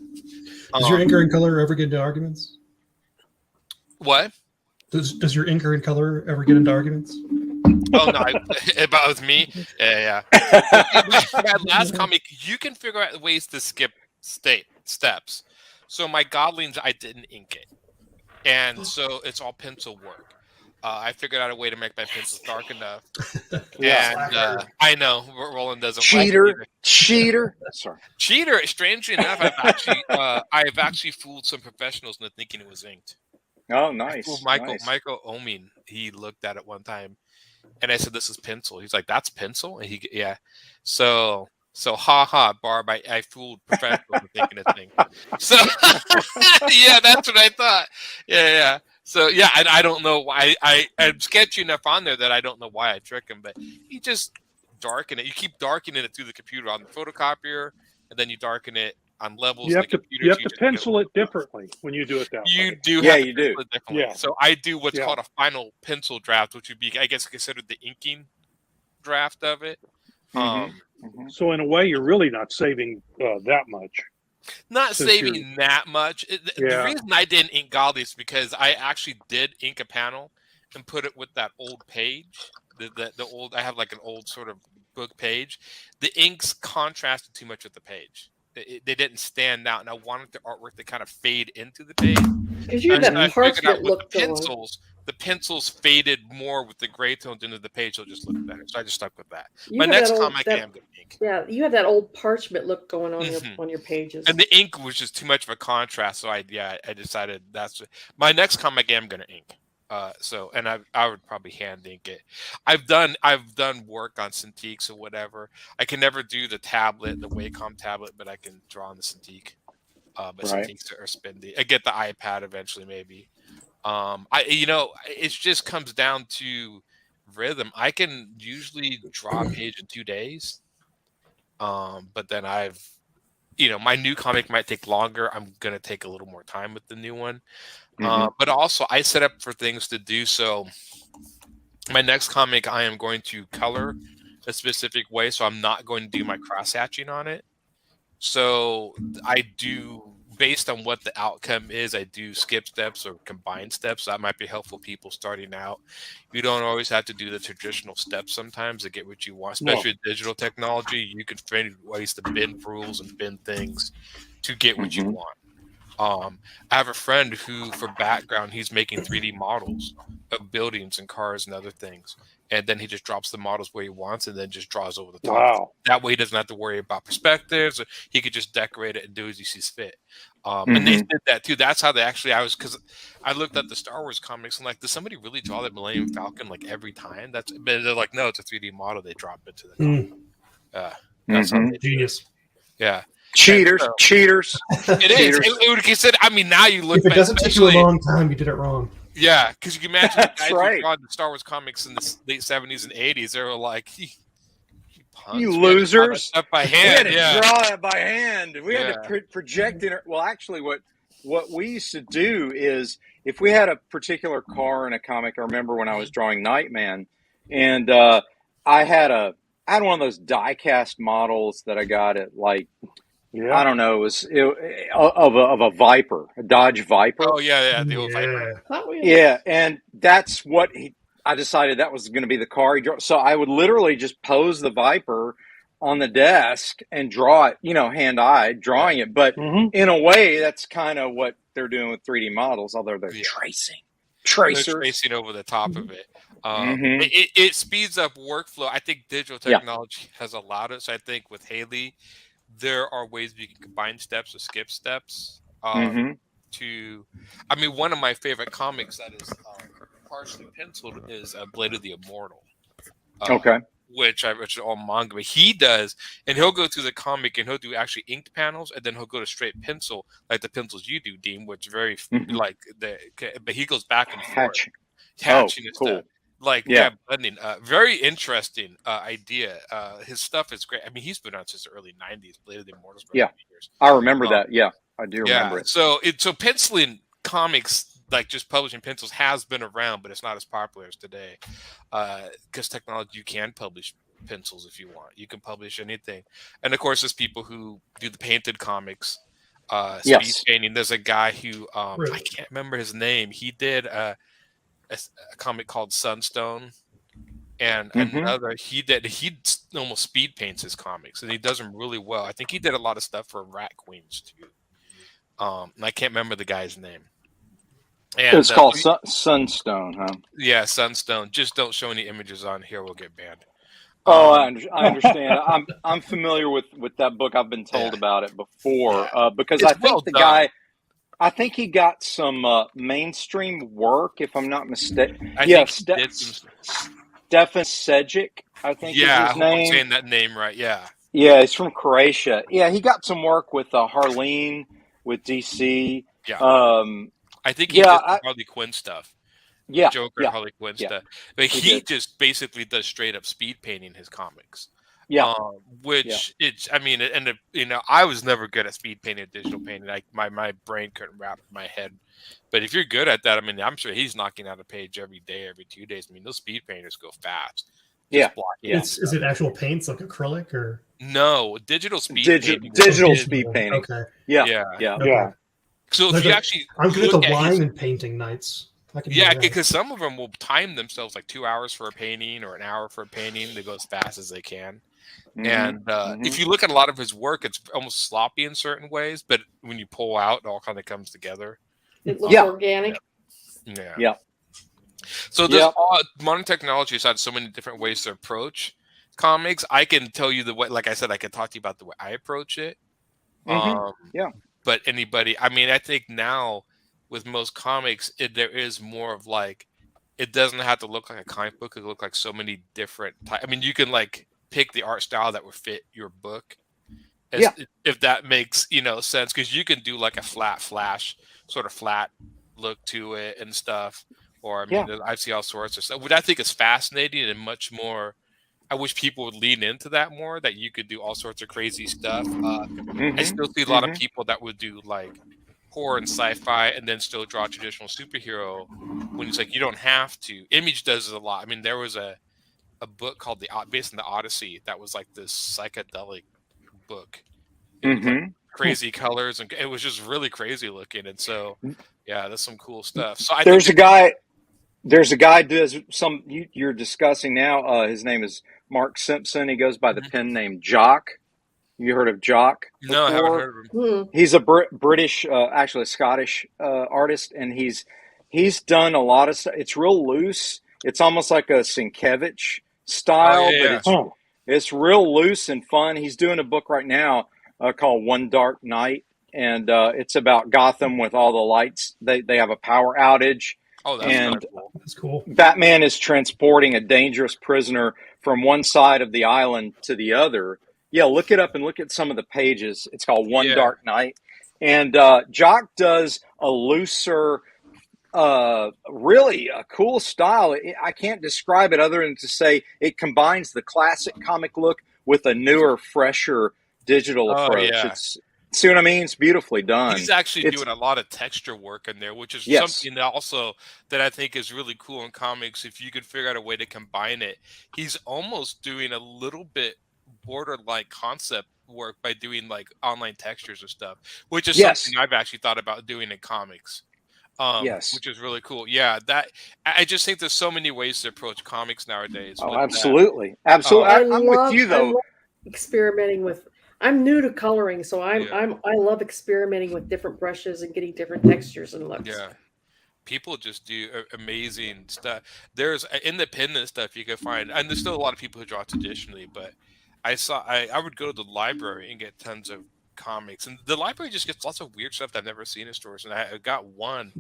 Does your inker and color ever get into arguments? What? Does your inker and color ever get into arguments? Oh no, about with me? Yeah. That last comic, you can figure out ways to skip steps. So my Godlings, I didn't ink it, and so it's all pencil work. I figured out a way to make my pencils dark enough. And I know Roland doesn't. Cheater. Sorry. Cheater. Strangely enough, I've actually fooled some professionals into thinking it was inked. Oh, nice. Michael Omin, he looked at it one time, and I said, "This is pencil." He's like, "That's pencil," and So Barb, I fooled professionals into thinking it's inked. So yeah, that's what I thought. Yeah. So yeah, I don't know why I'm sketchy enough on there that I don't know why I trick him, but you just darken it. You keep darkening it through the computer on the photocopier, and then you darken it on levels. You have to pencil it differently when you do it that way. You do. Yeah. So I do what's called a final pencil draft, which would be, I guess, considered the inking draft of it. So in a way, you're really not saving that much. Not saving that much. The reason I didn't ink Godly is because I actually did ink a panel and put it with that old page. The old, I have like an old sort of book page. The inks contrasted too much with the page. They didn't stand out, and I wanted the artwork to kind of fade into the page. Because you have that parchment look. The pencils faded more with the gray tones into the page, so it just looked better. So I just stuck with that. My next comic, I'm going to ink. Yeah, you have that old parchment look going on your pages. And the ink was just too much of a contrast, so I decided my next comic I'm going to ink. And I would probably hand ink it. I've done work on Cintiqs or whatever. I can never do the tablet, the Wacom tablet, but I can draw on the Cintiq. But Cintiqs are spendy. I get the iPad eventually, maybe. It just comes down to rhythm. I can usually draw a page in 2 days. But then my new comic might take longer. I'm going to take a little more time with the new one. But also I set up for things to do. So my next comic, I am going to color a specific way. So I'm not going to do my cross hatching on it. So I do, based on what the outcome is, I do skip steps or combine steps. That might be helpful people starting out. You don't always have to do the traditional steps sometimes to get what you want, especially with digital technology. You can find ways to bend rules and bend things to get what you want. I have a friend who, for background, he's making 3D models of buildings and cars and other things. And then he just drops the models where he wants and then just draws over the top. Wow. That way he doesn't have to worry about perspectives. He could just decorate it and do as he sees fit. And they did that too. That's how because I looked at the Star Wars comics and like, does somebody really draw that Millennium Falcon like every time? But they're like, no, it's a 3D model. They drop it to the comic. That's how they Genius. Yeah. Cheaters. It is. It would consider. I mean, now you look. If it doesn't take you a long time, you did it wrong. Yeah, because you can imagine the guys who draw the Star Wars comics in the late 70s and 80s. They were like, he Tons. You We had to draw that losers! stuff by We had hand. to Yeah. draw it by hand. We had Yeah. to project it. Well, actually, what we used to do is if we had a particular car in a comic. I remember when I was drawing Nightman, and I had one of those die-cast models that I got at like. Yeah. I don't know. It was of a Viper, a Dodge Viper. Oh yeah, the old Viper. Yeah, and that's what I decided that was going to be the car he drew. So I would literally just pose the Viper on the desk and draw it, hand-eyed, drawing it. But in a way, that's kind of what they're doing with 3D models, although they're tracing. Tracers. They're tracing over the top of it. It speeds up workflow. I think digital technology has allowed us. I think with Haley, there are ways we can combine steps or skip steps. One of my favorite comics that is partially penciled is Blade of the Immortal. Which is all manga. But he does, and he'll go through the comic and he'll do actually inked panels, and then he'll go to straight pencil, like the pencils you do, Dean, which very but he goes back and forth. Hatching and stuff. Blending. Very interesting idea. His stuff is great. I mean, he's been on since the early 90s. Blade of the Immortals. Yeah, I remember that. Yeah, I do remember it. So penciling comics, like just publishing pencils, has been around, but it's not as popular as today. Because technology, you can publish pencils if you want. You can publish anything. And of course, there's people who do the painted comics. Speed painting. There's a guy who I can't remember his name. He did a comic called Sunstone, and another he almost speed paints his comics, and he does them really well. I think he did a lot of stuff for Rat Queens too. And I can't remember the guy's name. And it's called Sunstone, huh? Yeah, Sunstone. Just don't show any images on here; we'll get banned. I understand. I'm familiar with that book. I've been told about it before because I think the guy. I think he got some mainstream work, if I'm not mistaken. Stefan Sejic, I think is his name. I hope I'm saying that name right, yeah. Yeah, he's from Croatia. Yeah, he got some work with Harleen, with DC. Yeah. I think he did Harley Quinn stuff. Yeah. Joker and Harley Quinn stuff. But he just basically does straight up speed painting his comics. Yeah. I was never good at speed painting, digital painting. Like my brain couldn't wrap my head. But if you're good at that, I mean, I'm sure he's knocking out a page every day, every 2 days. I mean, those speed painters go fast. Is it actual paints like acrylic or no digital speed painting? Digital speed painting. Okay. Yeah. Okay. So if you actually, I'm good at the wine and painting nights. Because some of them will time themselves like 2 hours for a painting or an hour for a painting. They go as fast as they can. And if you look at a lot of his work, it's almost sloppy in certain ways, but when you pull out, it all kind of comes together. It looks organic. Yeah. So there's modern technology has had so many different ways to approach comics. I can tell you the way, like I said, I can talk to you about the way I approach it. But anybody, I mean, I think now with most comics, there is more of like, it doesn't have to look like a comic book. It can look like so many different types. I mean, you can like pick the art style that would fit your book. If that makes, sense. Because you can do like a flat flash, sort of flat look to it and stuff. Or, I mean, I see all sorts of stuff, which I think is fascinating and much more. I wish people would lean into that more, that you could do all sorts of crazy stuff. I still see a lot of people that would do like horror and sci-fi and then still draw traditional superhero when it's like, you don't have to. Image does it a lot. I mean, there was a book called based on the Odyssey that was like this psychedelic book. It was like crazy colors, and it was just really crazy looking. And so, that's some cool stuff. So There's a guy does some you're discussing now. His name is Mark Simpson. He goes by the pen name Jock. You heard of Jock? No, I haven't heard of him. He's a British, actually a Scottish artist, and he's done a lot of stuff. It's real loose. It's almost like a Sienkiewicz style, but it's real loose and fun. He's doing a book right now called One Dark Night, and it's about Gotham with all the lights. They have a power outage. Oh, that's cool. That's cool. Batman is transporting a dangerous prisoner from one side of the island to the other. Yeah, look it up and look at some of the pages. It's called One Dark Night. And Jock does a looser, really a cool style. I can't describe it other than to say it combines the classic comic look with a newer, fresher digital approach. Yeah. It's see what I mean? It's beautifully done. He's actually doing a lot of texture work in there, which is something that also that I think is really cool in comics. If you could figure out a way to combine it, he's almost doing a little bit borderline concept work by doing like online textures and stuff, which is something I've actually thought about doing in comics. Which is really cool. Yeah, that I just think there's so many ways to approach comics nowadays. Oh, absolutely, absolutely. I'm with you though. I love experimenting with. I'm new to coloring, so I love experimenting with different brushes and getting different textures and looks. Yeah, people just do amazing stuff. There's independent stuff you can find, and there's still a lot of people who draw traditionally. But I would go to the library and get tons of comics, and the library just gets lots of weird stuff that I've never seen in stores. And I got one.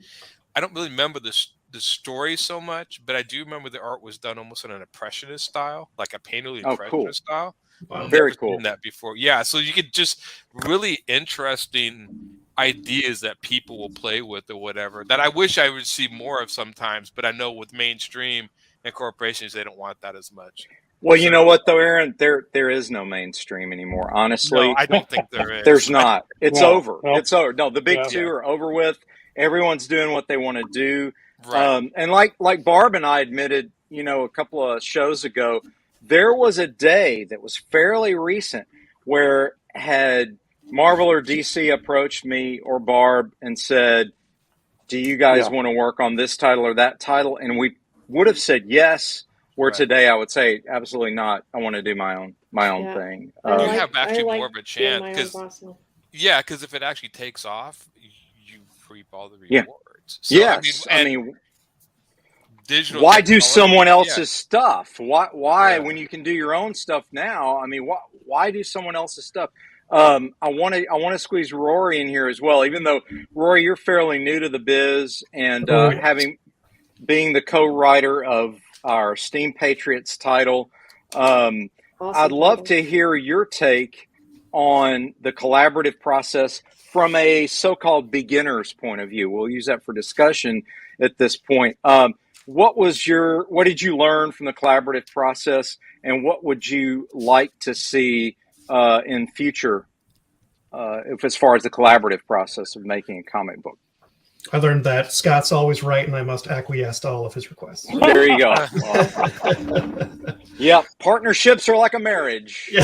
I don't really remember the story so much, but I do remember the art was done almost in an impressionist style, like a painterly impressionist style. Wow. Very cool. Seen that before. Yeah, so you get just really interesting ideas that people will play with or whatever that I wish I would see more of sometimes, but I know with mainstream and corporations they don't want that as much. Well, you know what though, Aaron, there is no mainstream anymore. Honestly, no, I don't think there is. There's not. It's over. It's over. No, the big two are over with. Everyone's doing what they want to do. Right. And like Barb and I admitted, a couple of shows ago, there was a day that was fairly recent where had Marvel or DC approached me or Barb and said, do you guys want to work on this title or that title? And we would have said yes. Where today I would say absolutely not. I want to do my own thing. You have actually more of a chance because if it actually takes off, you reap all the rewards. So, yes, I mean digital. Why do someone else's stuff? Why when you can do your own stuff now? I mean, why do someone else's stuff? I want to squeeze Rory in here as well. Even though Rory, you're fairly new to the biz, and being the co-writer of our Steam Patriots title, awesome. I'd love to hear your take on the collaborative process from a so-called beginner's point of view. We'll use that for discussion at this point. What did you learn from the collaborative process, and what would you like to see in future as far as the collaborative process of making a comic book? I learned that Scott's always right, and I must acquiesce to all of his requests. There you go. Yeah, partnerships are like a marriage. Yeah,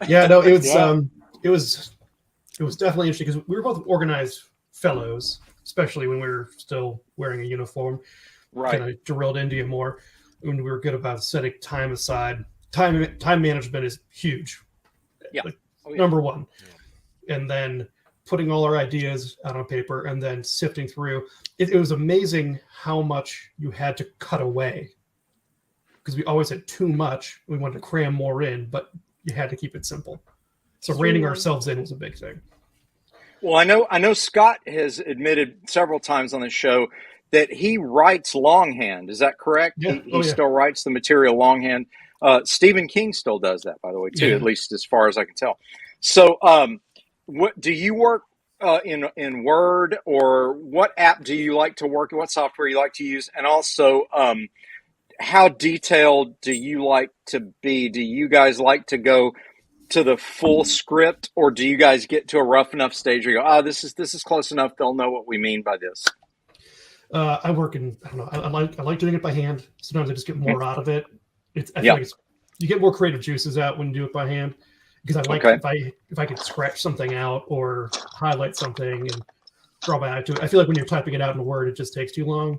no, it was definitely interesting because we were both organized fellows, especially when we were still wearing a uniform. Right. Kind of drilled into you more when we were good about setting time aside. Time management is huge. Yeah. Number one. Yeah. And then putting all our ideas out on paper and then sifting through. It was amazing how much you had to cut away because we always had too much. We wanted to cram more in, but you had to keep it simple. So reining ourselves in was a big thing. Well, I know Scott has admitted several times on the show that he writes longhand. Is that correct? Yeah. He still writes the material longhand. Stephen King still does that, by the way, too, at least as far as I can tell. So what do you work in Word, or what app do you like to work? What software you like to use? And also, how detailed do you like to be? Do you guys like to go to the full script, or do you guys get to a rough enough stage where you go, this is close enough, they'll know what we mean by this? I work in, I don't know, I like doing it by hand. Sometimes I just get more out of it. I feel like you get more creative juices out when you do it by hand, because I like if I could scratch something out or highlight something and draw my eye to it. I feel like when you're typing it out in Word, it just takes too long.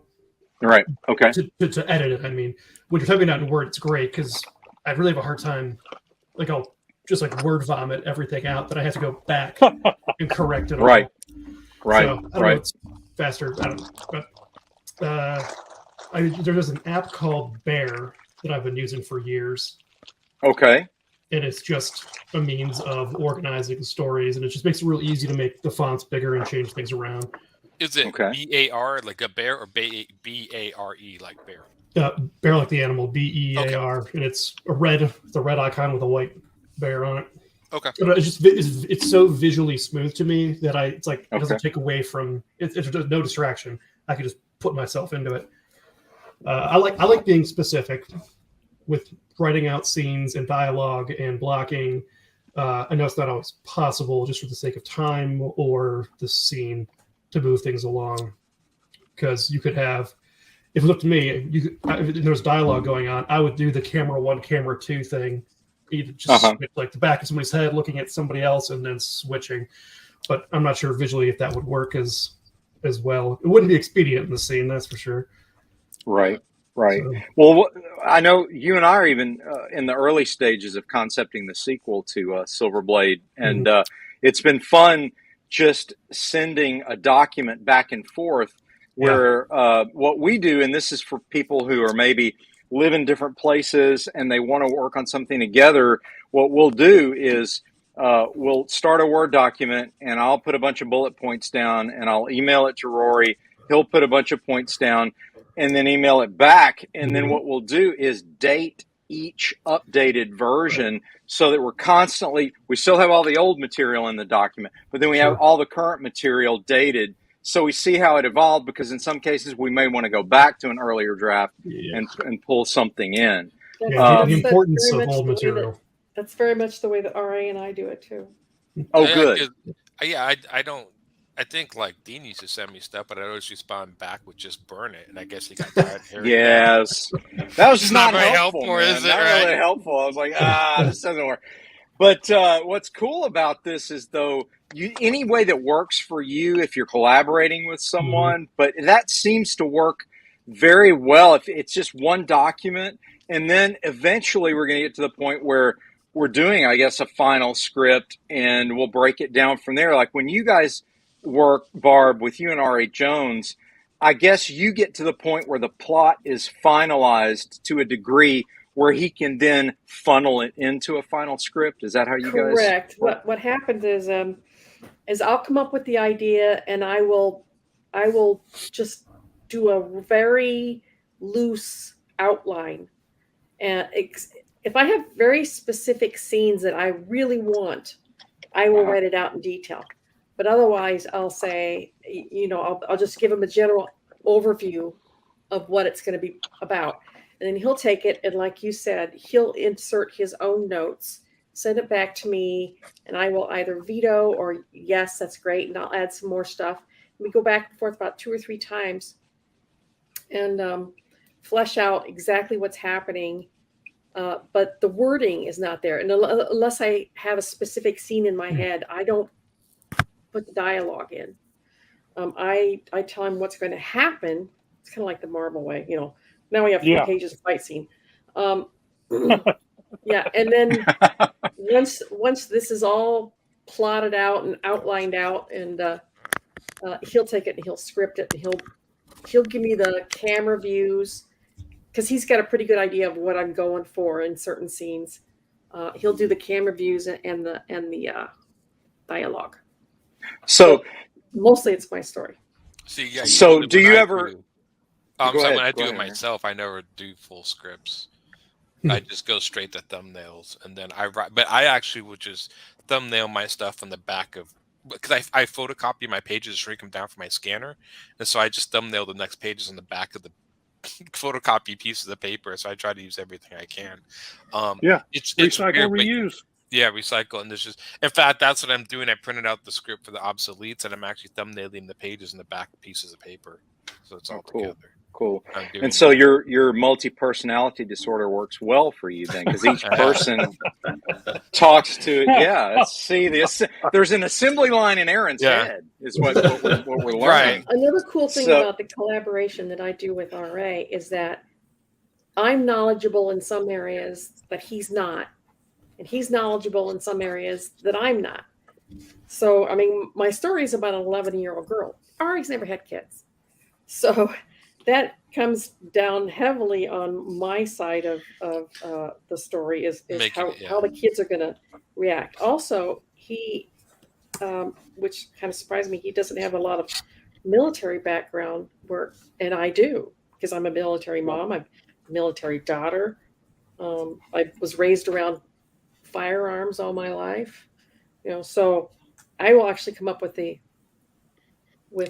Right. Okay. To edit it. I mean, when you're typing it out in Word, it's great because I really have a hard time. Like I'll just word vomit everything out that I have to go back and correct it. Right. So, I don't know, it's faster. I don't know. But there's an app called Bear that I've been using for years. Okay. And it's just a means of organizing stories, and it just makes it real easy to make the fonts bigger and change things around. Is it B-A-R like a bear, or B-A-R-E like bear? Bear like the animal, B-E-A-R, and it's a red icon with a white bear on it. Okay. But it's so visually smooth to me that it doesn't take away from it. It's just no distraction. I can just put myself into it. I like being specific. with writing out scenes and dialogue and blocking. I know it's not always possible just for the sake of time or the scene to move things along, because you could have, if it looked to me, if there's dialogue going on, I would do the camera 1, camera 2 thing, either just switch, like the back of somebody's head looking at somebody else and then switching. But I'm not sure visually if that would work as well. It wouldn't be expedient in the scene, that's for sure. Right. So. Well, I know you and I are even in the early stages of concepting the sequel to Silverblade, and it's been fun just sending a document back and forth where what we do, and this is for people who are maybe live in different places and they want to work on something together, what we'll do is we'll start a Word document and I'll put a bunch of bullet points down and I'll email it to Rory. He'll put a bunch of points down and then email it back. And then what we'll do is date each updated version so that we're constantly, we still have all the old material in the document, but then we have all the current material dated. So we see how it evolved, because in some cases we may want to go back to an earlier draft and pull something in. The importance of old material. That's very much the way that RA and I do it too. Oh, good. I don't. I think like Dean used to send me stuff, but I always respond back with just burn it, and I guess he got tired of hearing Yes, that was just not very helpful, is it? Not really helpful. I was like, this doesn't work. But what's cool about this is, though, any way that works for you if you're collaborating with someone, but that seems to work very well if it's just one document, and then eventually we're going to get to the point where we're doing, I guess, a final script, and we'll break it down from there. Like when you guys work, Barb, with you and R.A. Jones, I guess you get to the point where the plot is finalized to a degree where he can then funnel it into a final script. Is that how you guys? Correct. What happens is I'll come up with the idea and I will just do a very loose outline. And if I have very specific scenes that I really want, I will write it out in detail. But otherwise, I'll say, I'll just give him a general overview of what it's going to be about. And then he'll take it, and like you said, he'll insert his own notes, send it back to me, and I will either veto or, yes, that's great, and I'll add some more stuff. And we go back and forth about 2 or 3 times and flesh out exactly what's happening. But the wording is not there. And unless I have a specific scene in my head, I don't put the dialogue in. I tell him what's going to happen. It's kind of like the Marvel way, Now we have 3 pages of fight scene. And then once this is all plotted out and outlined out, and he'll take it and he'll script it, and he'll give me the camera views, because he's got a pretty good idea of what I'm going for in certain scenes. He'll do the camera views and the dialogue. So mostly it's my story. See, yeah. So do you ever? So when I do it myself, I never do full scripts. I just go straight to thumbnails, and then I write. But I actually would just thumbnail my stuff on the back of, because I photocopy my pages, shrink them down for my scanner, and so I just thumbnail the next pages on the back of the photocopy piece of the paper. So I try to use everything I can. It's recycle, weird, reuse. Yeah, recycle, and there's just, in fact, that's what I'm doing. I printed out the script for the obsoletes, and I'm actually thumbnailing the pages in the back pieces of paper, so it's all together. Cool. And so your multi-personality disorder works well for you then, because each person talks to it. Yeah, see, there's an assembly line in Aaron's head is what we're learning. Right. Another cool thing about the collaboration that I do with RA is that I'm knowledgeable in some areas that he's not, and he's knowledgeable in some areas that I'm not. So, I mean, my story is about an 11-year-old girl. RA's never had kids. So that comes down heavily on my side of the story is how the kids are going to react. Also, he, which kind of surprised me, he doesn't have a lot of military background work, and I do, because I'm a military mom. I'm a military daughter. I was raised around firearms all my life, so I will actually come up with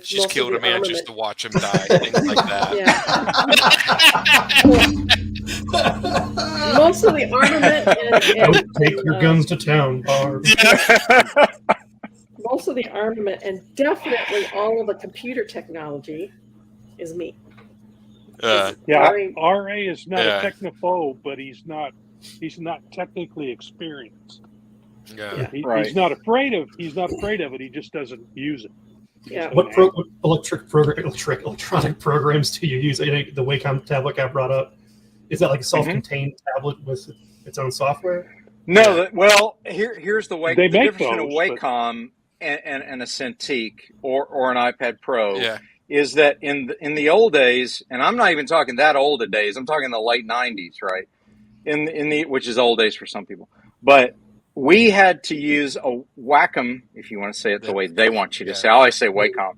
just killed a man just to watch him die, things like that. Most of the armament and Take your guns to town, Barb. most of the armament and definitely all of the computer technology is me. Yeah, Very- RA is not Yeah. a technophobe, but he's not technically experienced. Yeah. He's not afraid of it. He just doesn't use it. Yeah. What electronic programs do you use? The Wacom tablet I brought up. Is that like a self-contained tablet with its own software? No, well, here's the way. They The make difference in a those, Wacom and a Cintiq or an iPad Pro Yeah. is that in the old days, and I'm not even talking that old of days. I'm talking the late '90s, right? Which is old days for some people, but we had to use a Wacom, if you want to say it the way they want you to say. I always say Wacom.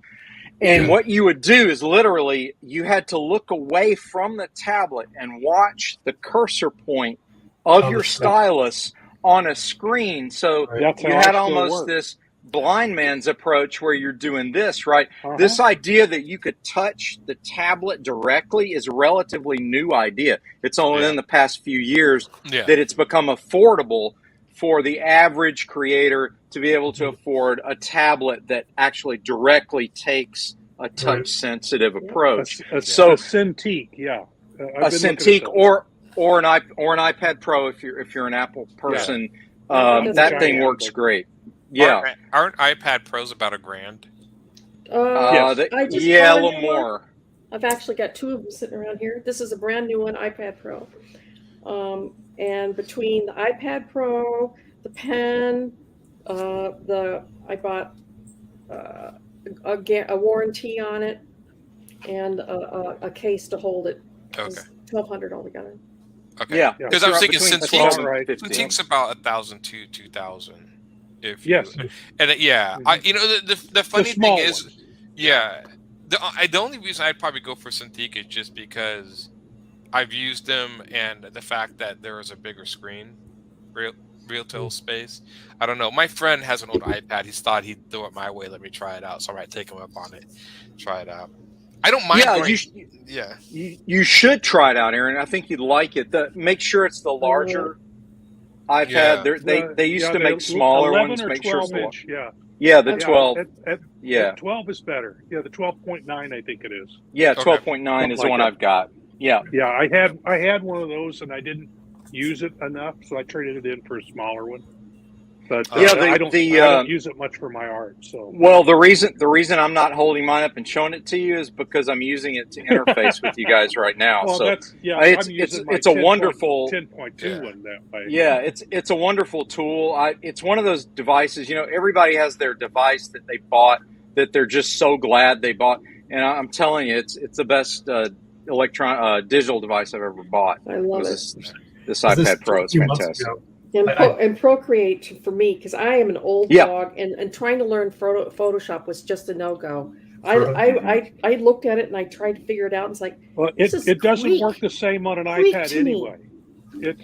And what you would do is literally you had to look away from the tablet and watch the cursor point of your stylus on a screen. So That's you how had I still almost work. this blind man's approach where you're doing this, right? This idea that you could touch the tablet directly is a relatively new idea. It's only in the past few years that it's become affordable for the average creator to be able to afford a tablet that actually directly takes a touch-sensitive approach. A So Cintiq, yeah. a Cintiq or an iPad Pro if you're an Apple person, that thing works great. Yeah, Aren't iPad Pros about $1,000? I just a bought little one. more. I've actually got two of them sitting around here. This is a brand new one, iPad Pro. And between the iPad Pro, the pen, I bought a warranty on it, and a case to hold it. It was $1,200 altogether. Okay. Yeah, because I was thinking $12 and Cintiq's about 1,000 to 2,000. Yes. And the funny thing is, the only reason I'd probably go for Cintiq is just because I've used them, and the fact that there is a bigger screen, real total space. I don't know. My friend has an old iPad. He thought he'd throw it my way. Let me try it out. So I might take him up on it. Try it out. I don't mind. You should try it out, Aaron. I think you'd like it. Make sure it's the larger iPad. They used to make smaller ones. Make sure it's inch, the 12. The 12 is better. Yeah, the 12.9 I think it is. Yeah, 12.9 is the one I've got. Yeah. Yeah, I had one of those and I didn't use it enough, so I traded it in for a smaller one. But I don't use it much for my art. So the reason I'm not holding mine up and showing it to you is because I'm using it to interface with you guys right now. Well, so it's a wonderful 10.2 one that way. Yeah, it's a wonderful tool. It's one of those devices. Everybody has their device that they bought that they're just so glad they bought, and I'm telling you, it's the best digital device I've ever bought. I love it. This iPad Pro is fantastic. And Procreate for me, because I am an old dog, and trying to learn Photoshop was just a no-go. I looked at it and I tried to figure it out, and it's like, well, it doesn't work the same on an iPad anyway.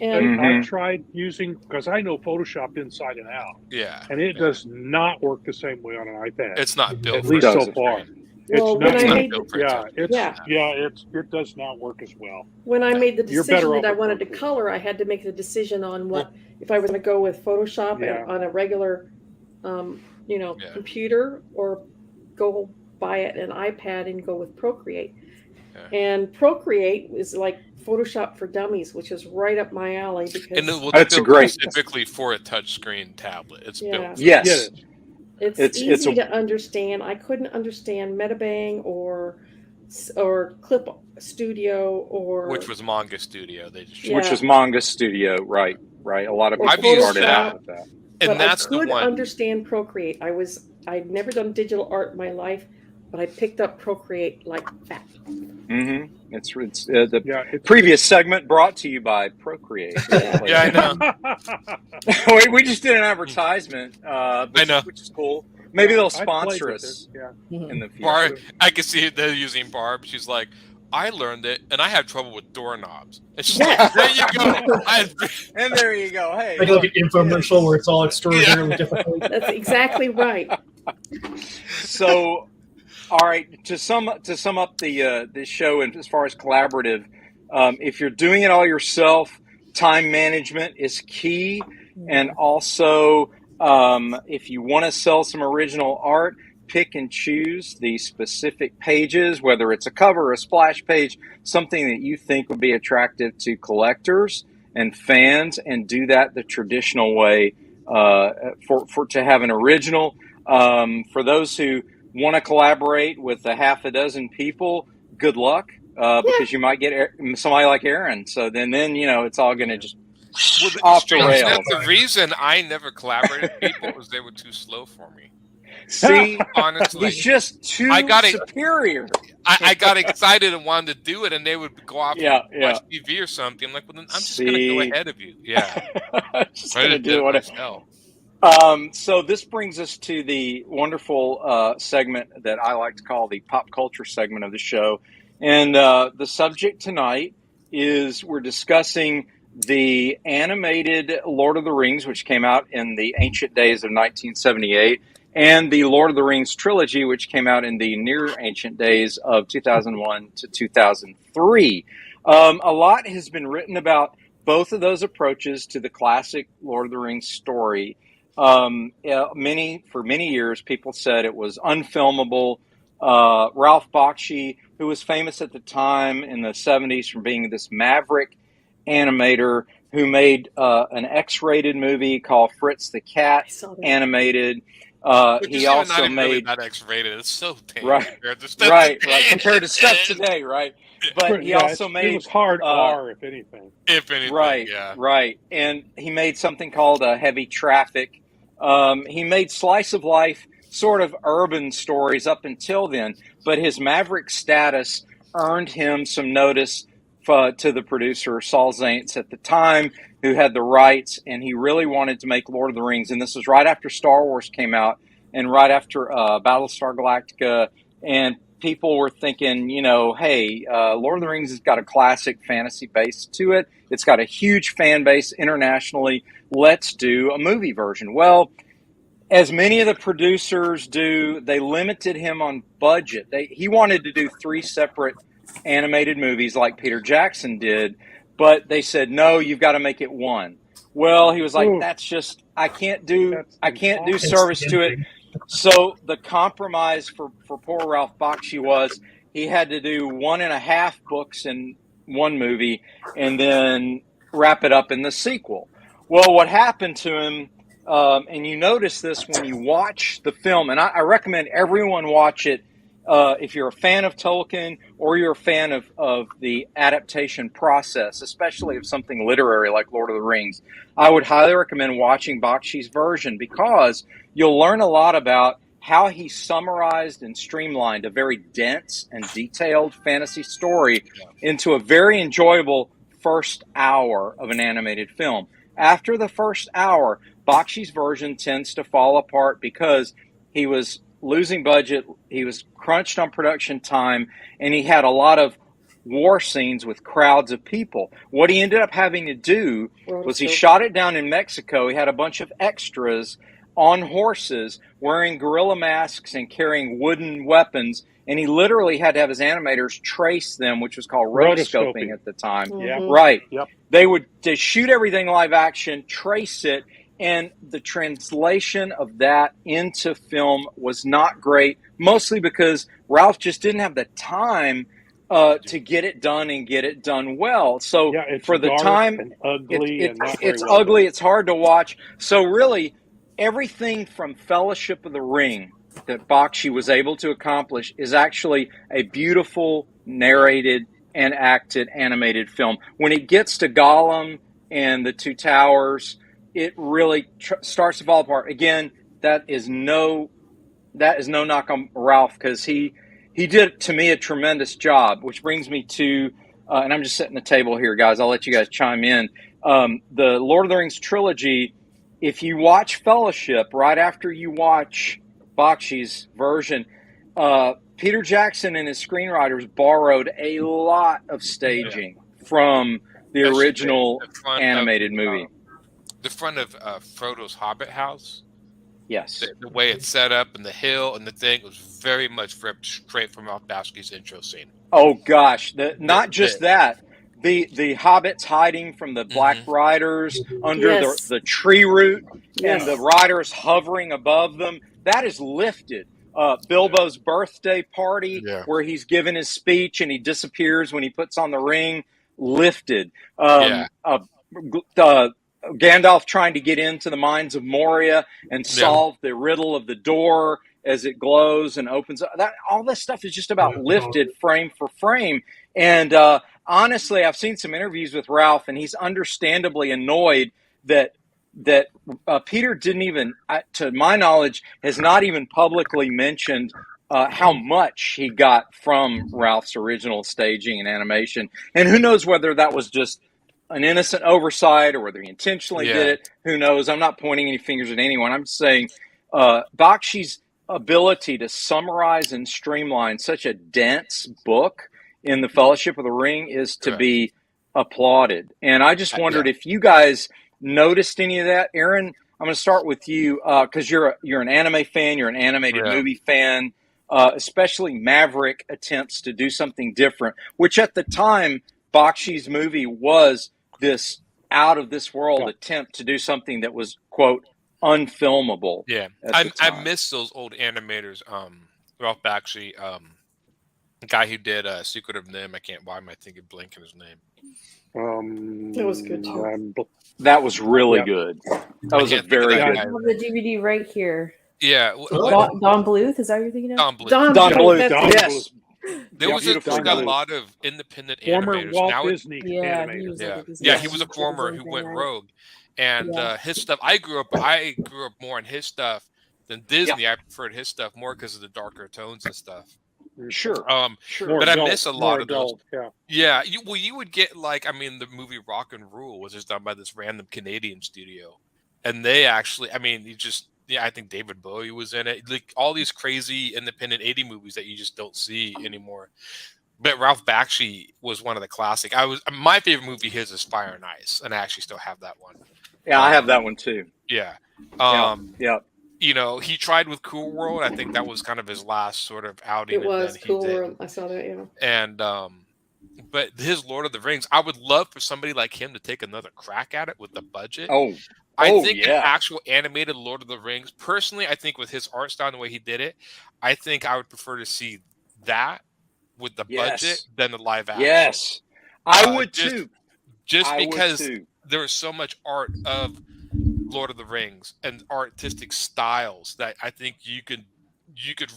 I tried using, because I know Photoshop inside and out. Yeah. And it does not work the same way on an iPad. It's not built at least so far. Well, it does not work as well. When I made the decision that I wanted to color, I had to make the decision on if I was going to go with Photoshop on a regular, computer, or go buy an iPad and go with Procreate. Yeah. And Procreate is like Photoshop for Dummies, which is right up my alley because that's great. Specifically for a touchscreen tablet, it's built. Yes. It's easy to understand. I couldn't understand Metabang or Clip Studio which was Manga Studio. Which was Manga Studio, right? A lot of people started out with that. And that's I could understand Procreate. I'd never done digital art in my life, but I picked up Procreate like that. Mm-hmm. It's the previous segment brought to you by Procreate. I know. We just did an advertisement, which is cool. Maybe they'll sponsor us in the future. I can see they're using Barb. She's like, I learned it, and I have trouble with doorknobs. And she's like, there you go. And there you go. Hey, like an infomercial where it's all extraordinarily difficult. That's exactly right. So, all right. To sum up the show, and as far as collaborative, If you're doing it all yourself, time management is key. And also, if you want to sell some original art, pick and choose the specific pages, whether it's a cover or a splash page, something that you think would be attractive to collectors and fans, and do that the traditional way to have an original. For those who want to collaborate with a half a dozen people, good luck, because you might get somebody like Aaron. So then it's all going to just off the rails. The reason I never collaborated with people was they were too slow for me. See, honestly, he's just too superior. I got excited and wanted to do it, and they would go off and watch TV or something. I'm like, well, then I'm just going to go ahead of you. Yeah, just going to do it myself. So this brings us to the wonderful segment that I like to call the pop culture segment of the show. And the subject tonight is we're discussing the animated Lord of the Rings, which came out in the ancient days of 1978, and the Lord of the Rings trilogy, which came out in the near ancient days of 2001 to 2003. A lot has been written about both of those approaches to the classic Lord of the Rings story. For many years, people said it was unfilmable. Ralph Bakshi, who was famous at the time in the 70s for being this maverick animator who made an X-rated movie called Fritz the Cat animated. He also made not X-rated. It's so damn right compared to stuff today, right? But he also made it was hard R, if anything. Right. And he made something called Heavy Traffic. He made slice of life, sort of urban stories up until then, but his maverick status earned him some notice to the producer Saul Zaentz at the time, who had the rights, and he really wanted to make Lord of the Rings. And this was right after Star Wars came out and right after Battlestar Galactica, and people were thinking, hey, Lord of the Rings has got a classic fantasy base to it. It's got a huge fan base internationally. Let's do a movie version. Well, as many of the producers do, they limited him on budget. He wanted to do 3 separate animated movies like Peter Jackson did, but they said, no, you've got to make it one. Well, he was like, I can't do service to it. So the compromise for poor Ralph Bakshi was he had to do 1.5 books in one movie and then wrap it up in the sequel. Well, what happened to him, and you notice this when you watch the film, and I recommend everyone watch it if you're a fan of Tolkien or you're a fan of the adaptation process, especially of something literary like Lord of the Rings. I would highly recommend watching Bakshi's version because you'll learn a lot about how he summarized and streamlined a very dense and detailed fantasy story into a very enjoyable first hour of an animated film. After the first hour, Bakshi's version tends to fall apart because he was losing budget, he was crunched on production time, and he had a lot of war scenes with crowds of people. What he ended up having to do was he shot it down in Mexico. He had a bunch of extras on horses wearing gorilla masks and carrying wooden weapons, and he literally had to have his animators trace them, which was called rotoscoping at the time. Right. They shoot everything live action, trace it, and the translation of that into film was not great, mostly because Ralph just didn't have the time to get it done and get it done well. So for the time, it's ugly. It's hard to watch. So really, everything from Fellowship of the Ring that Bakshi was able to accomplish is actually a beautiful narrated and acted animated film. When it gets to Gollum and the Two Towers, it really starts to fall apart. Again, that is no knock on Ralph, because he did, to me, a tremendous job, which brings me to, and I'm just setting the table here, guys. I'll let you guys chime in. The Lord of the Rings trilogy, if you watch Fellowship right after you watch Bakshi's version, Peter Jackson and his screenwriters borrowed a lot of staging from the original animated movie. The front of Frodo's Hobbit house. Yes. The way it's set up and the hill and the thing was very much ripped straight from Ralph Bakshi's intro scene. Oh, gosh. Not just that. the hobbits hiding from the Black Riders under Yes. the tree root, Yes. and the riders hovering above them. That is lifted. Bilbo's birthday party, where he's given his speech and he disappears when he puts on the ring, lifted. Gandalf trying to get into the mines of Moria and solve the riddle of the door as it glows and opens up. All this stuff is just about lifted frame for frame. And honestly, I've seen some interviews with Ralph, and he's understandably annoyed that Peter didn't even, to my knowledge, has not even publicly mentioned how much he got from Ralph's original staging and animation. And who knows whether that was just an innocent oversight or whether he intentionally did it. Who knows? I'm not pointing any fingers at anyone. I'm just saying Bakshi's ability to summarize and streamline such a dense book in the Fellowship of the Ring is to be applauded. And I just wondered if you guys noticed any of that. Aaron, I'm going to start with you because you're an anime fan, you're an animated movie fan, especially Maverick attempts to do something different, which at the time, Bakshi's movie was this out of this world attempt to do something that was, quote, unfilmable. Yeah, I miss those old animators. Ralph Bakshi, the guy who did Secret of Nim. Why am I thinking blanking his name? That was good too. That was really good. That was a very good. I have the DVD right here. Yeah, Don Bluth. Is that what you're thinking of? Don Bluth. Don Bluth. Yes. There was a lot of independent Former animators. Walt Disney animator. He was a former who went rogue, and his stuff. I grew up more on his stuff than Disney. Yeah. I preferred his stuff more because of the darker tones and stuff. Sure. More But adult, I miss a lot more of those. adult, You would get the movie Rock and Rule was just done by this random Canadian studio, and they actually, I think David Bowie was in it. Like all these crazy independent 80 movies that you just don't see anymore. But Ralph Bakshi was one of the classic. My favorite movie his is Fire and Ice, and I actually still have that one. Yeah, I have that one too. Yeah. He tried with Cool World. I think that was kind of his last sort of outing. It was Cool World. I saw that, yeah. And but his Lord of the Rings, I would love for somebody like him to take another crack at it with the budget. I think an actual animated Lord of the Rings, personally, I think with his art style and the way he did it, I think I would prefer to see that with the budget than the live action. Yes, I would too. Just because there is so much art of Lord of the Rings and artistic styles that I think you could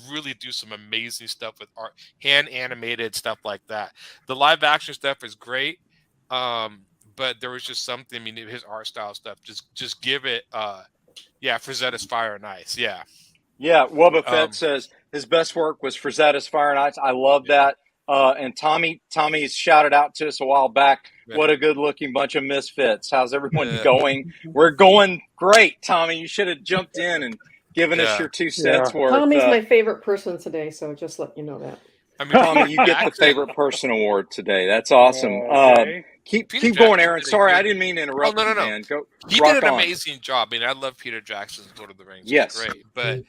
really do some amazing stuff with art, hand animated stuff like that. The live action stuff is great. But there was just something. His art style stuff. Just give it. Frazetta's Fire and Ice. Yeah. Wubba Fett says his best work was Frazetta's Fire and Ice. I love that. And Tommy's shouted out to us a while back. Yeah. What a good looking bunch of misfits. How's everyone going? We're going great, Tommy. You should have jumped in and given us your 2 cents worth. Tommy's my favorite person today, so just let you know that. Tommy, you get the favorite person award today. That's awesome. Okay. Keep going, Aaron. Sorry, I didn't mean to interrupt you, man. Go. He did an amazing job. I love Peter Jackson's Lord of the Rings. Yes. It's great. But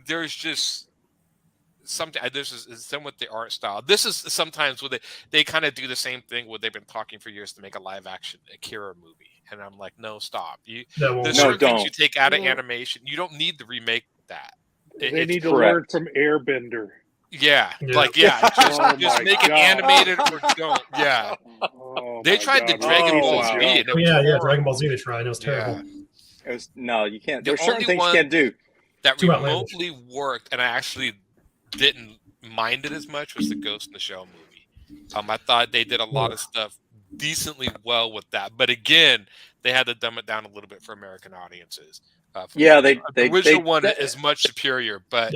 there's just something. This is some with the art style. This is sometimes where they kind of do the same thing where they've been talking for years to make a live action Akira movie. And I'm like, no, stop. There's certain things you take out of animation. You don't need to remake that. They need to learn from Airbender. Just make it animated or don't. Yeah. They tried the Dragon Ball Z. Dragon Ball Z they tried. It was terrible. You can't. There's certain things you can't do. That remotely worked, and I actually didn't mind it as much, was the Ghost in the Shell movie. I thought they did a lot of stuff decently well with that. But again, they had to dumb it down a little bit for American audiences. The original one is much superior, but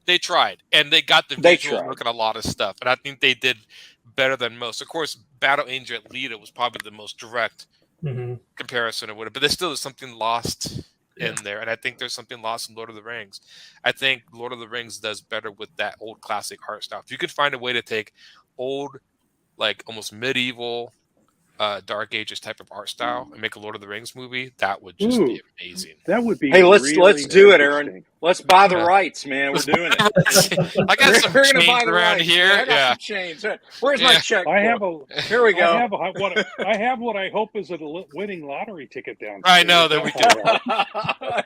they tried, and they got the visual look at a lot of stuff, and I think they did better than most. Of course, Battle Angel Alita was probably the most direct comparison of it, but there still is something lost in there, and I think there's something lost in Lord of the Rings. I think Lord of the Rings does better with that old classic art style. If you could find a way to take old, like almost medieval Dark Ages type of art style and make a Lord of the Rings movie, that would just be amazing. That would be. Hey, let's really do it, Aaron. Let's buy the rights, man. We're doing it. I got some We're gonna change buy the around rights, here. man. I got Yeah. some change. Where's my check? I have Here we go. I have what I hope is a winning lottery ticket downstairs. I know, there we go.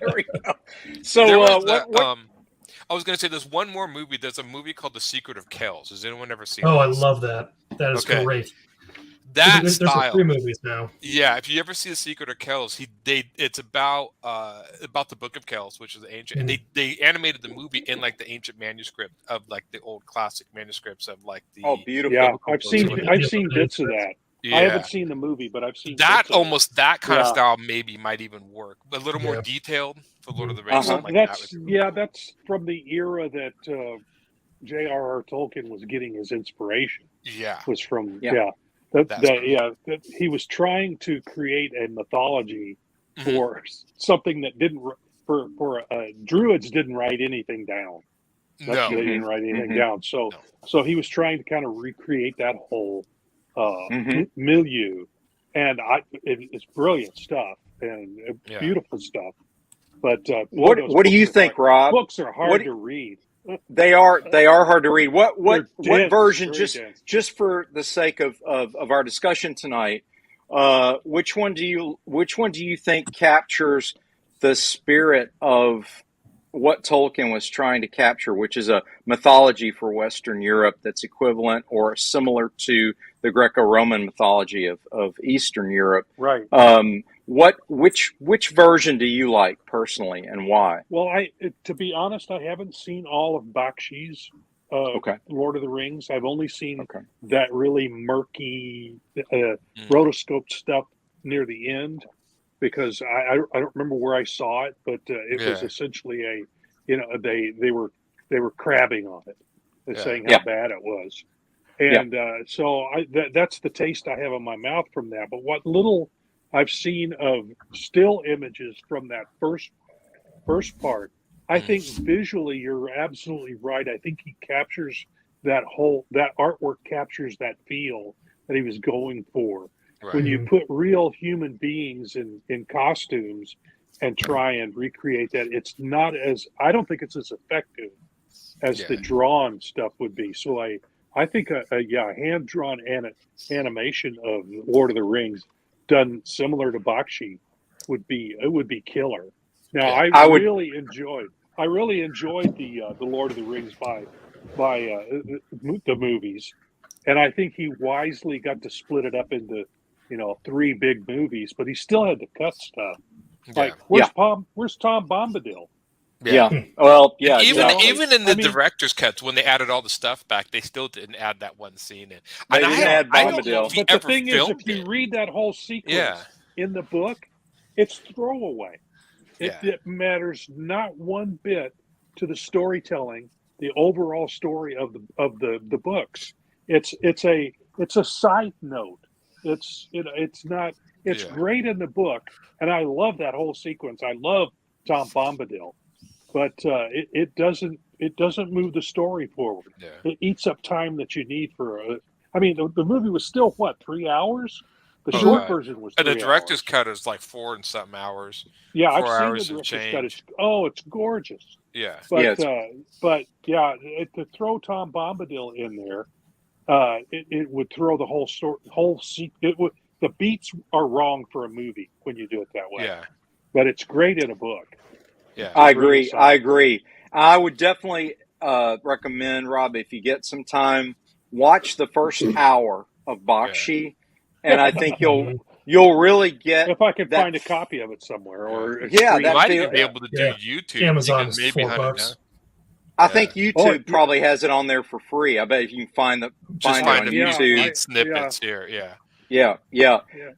There we go. So, I was going to say there's one more movie. There's a movie called The Secret of Kells. Has anyone ever seen Oh, this? I love that. That is great. That there's style. 3 movies now. Yeah, if you ever see The Secret of Kells, it's about the Book of Kells, which is ancient, and they animated the movie in like the ancient manuscript of like the old classic manuscripts of like the. Oh, beautiful! Yeah, I've seen bits of that. Yeah. I haven't seen the movie, but I've seen that. Bits of Almost it. that kind of style maybe might even work, but a little more detailed for Lord of the Rings. Something like that's from the era that J.R.R. Tolkien was getting his inspiration. Yeah, was from he was trying to create a mythology for something that didn't for druids didn't write anything down. They didn't write anything down. So he was trying to kind of recreate that whole milieu, and it's brilliant stuff and beautiful stuff. But what do you think, Rob? Books are hard to read. They are hard to read. What version? Just for the sake of our discussion tonight, which one do you think captures the spirit of what Tolkien was trying to capture, which is a mythology for Western Europe that's equivalent or similar to the Greco-Roman mythology of Eastern Europe? Right. Which version do you like personally, and why? Well, to be honest, I haven't seen all of Bakshi's Lord of the Rings. I've only seen that really murky rotoscoped stuff near the end, because I don't remember where I saw it, but it was essentially they were crabbing on it and saying how bad it was, and so that's the taste I have in my mouth from that. But what little I've seen of still images from that first part, I think visually you're absolutely right. I think he captures that artwork captures that feel that he was going for. Right. When you put real human beings in costumes and try and recreate that, I don't think it's as effective as the drawn stuff would be. So I think a hand-drawn animation of Lord of the Rings done similar to Bakshi would be killer. Now I really enjoyed the Lord of the Rings by the movies, and I think he wisely got to split it up into 3 big movies, but he still had to cut stuff. Like where's Tom Bombadil? Yeah. Well, yeah. Even in the director's cuts, when they added all the stuff back, they still didn't add that one scene in. They didn't add Bombadil. But the thing is, if you read that whole sequence in the book, it's throwaway. It matters not one bit to the storytelling, the overall story of the books. It's a side note. It's not. It's great in the book, and I love that whole sequence. I love Tom Bombadil. But it doesn't move the story forward. Yeah. It eats up time that you need for the movie was still 3 hours? The short version was 3 hours. And the director's cut is like 4 and something hours. Yeah, I've seen the director's cut. It's gorgeous. Yeah. But to throw Tom Bombadil in there, it would throw the whole the beats are wrong for a movie when you do it that way. Yeah. But it's great in a book. Yeah, I agree. I would definitely recommend, Rob, if you get some time, watch the first hour of Bakshi, and I think you'll really get. If I can find a copy of it somewhere, or you might even be able to do YouTube. Amazon maybe $4. I think YouTube probably has it on there for free. I bet if you can find it on YouTube. Snippets here. Yeah. And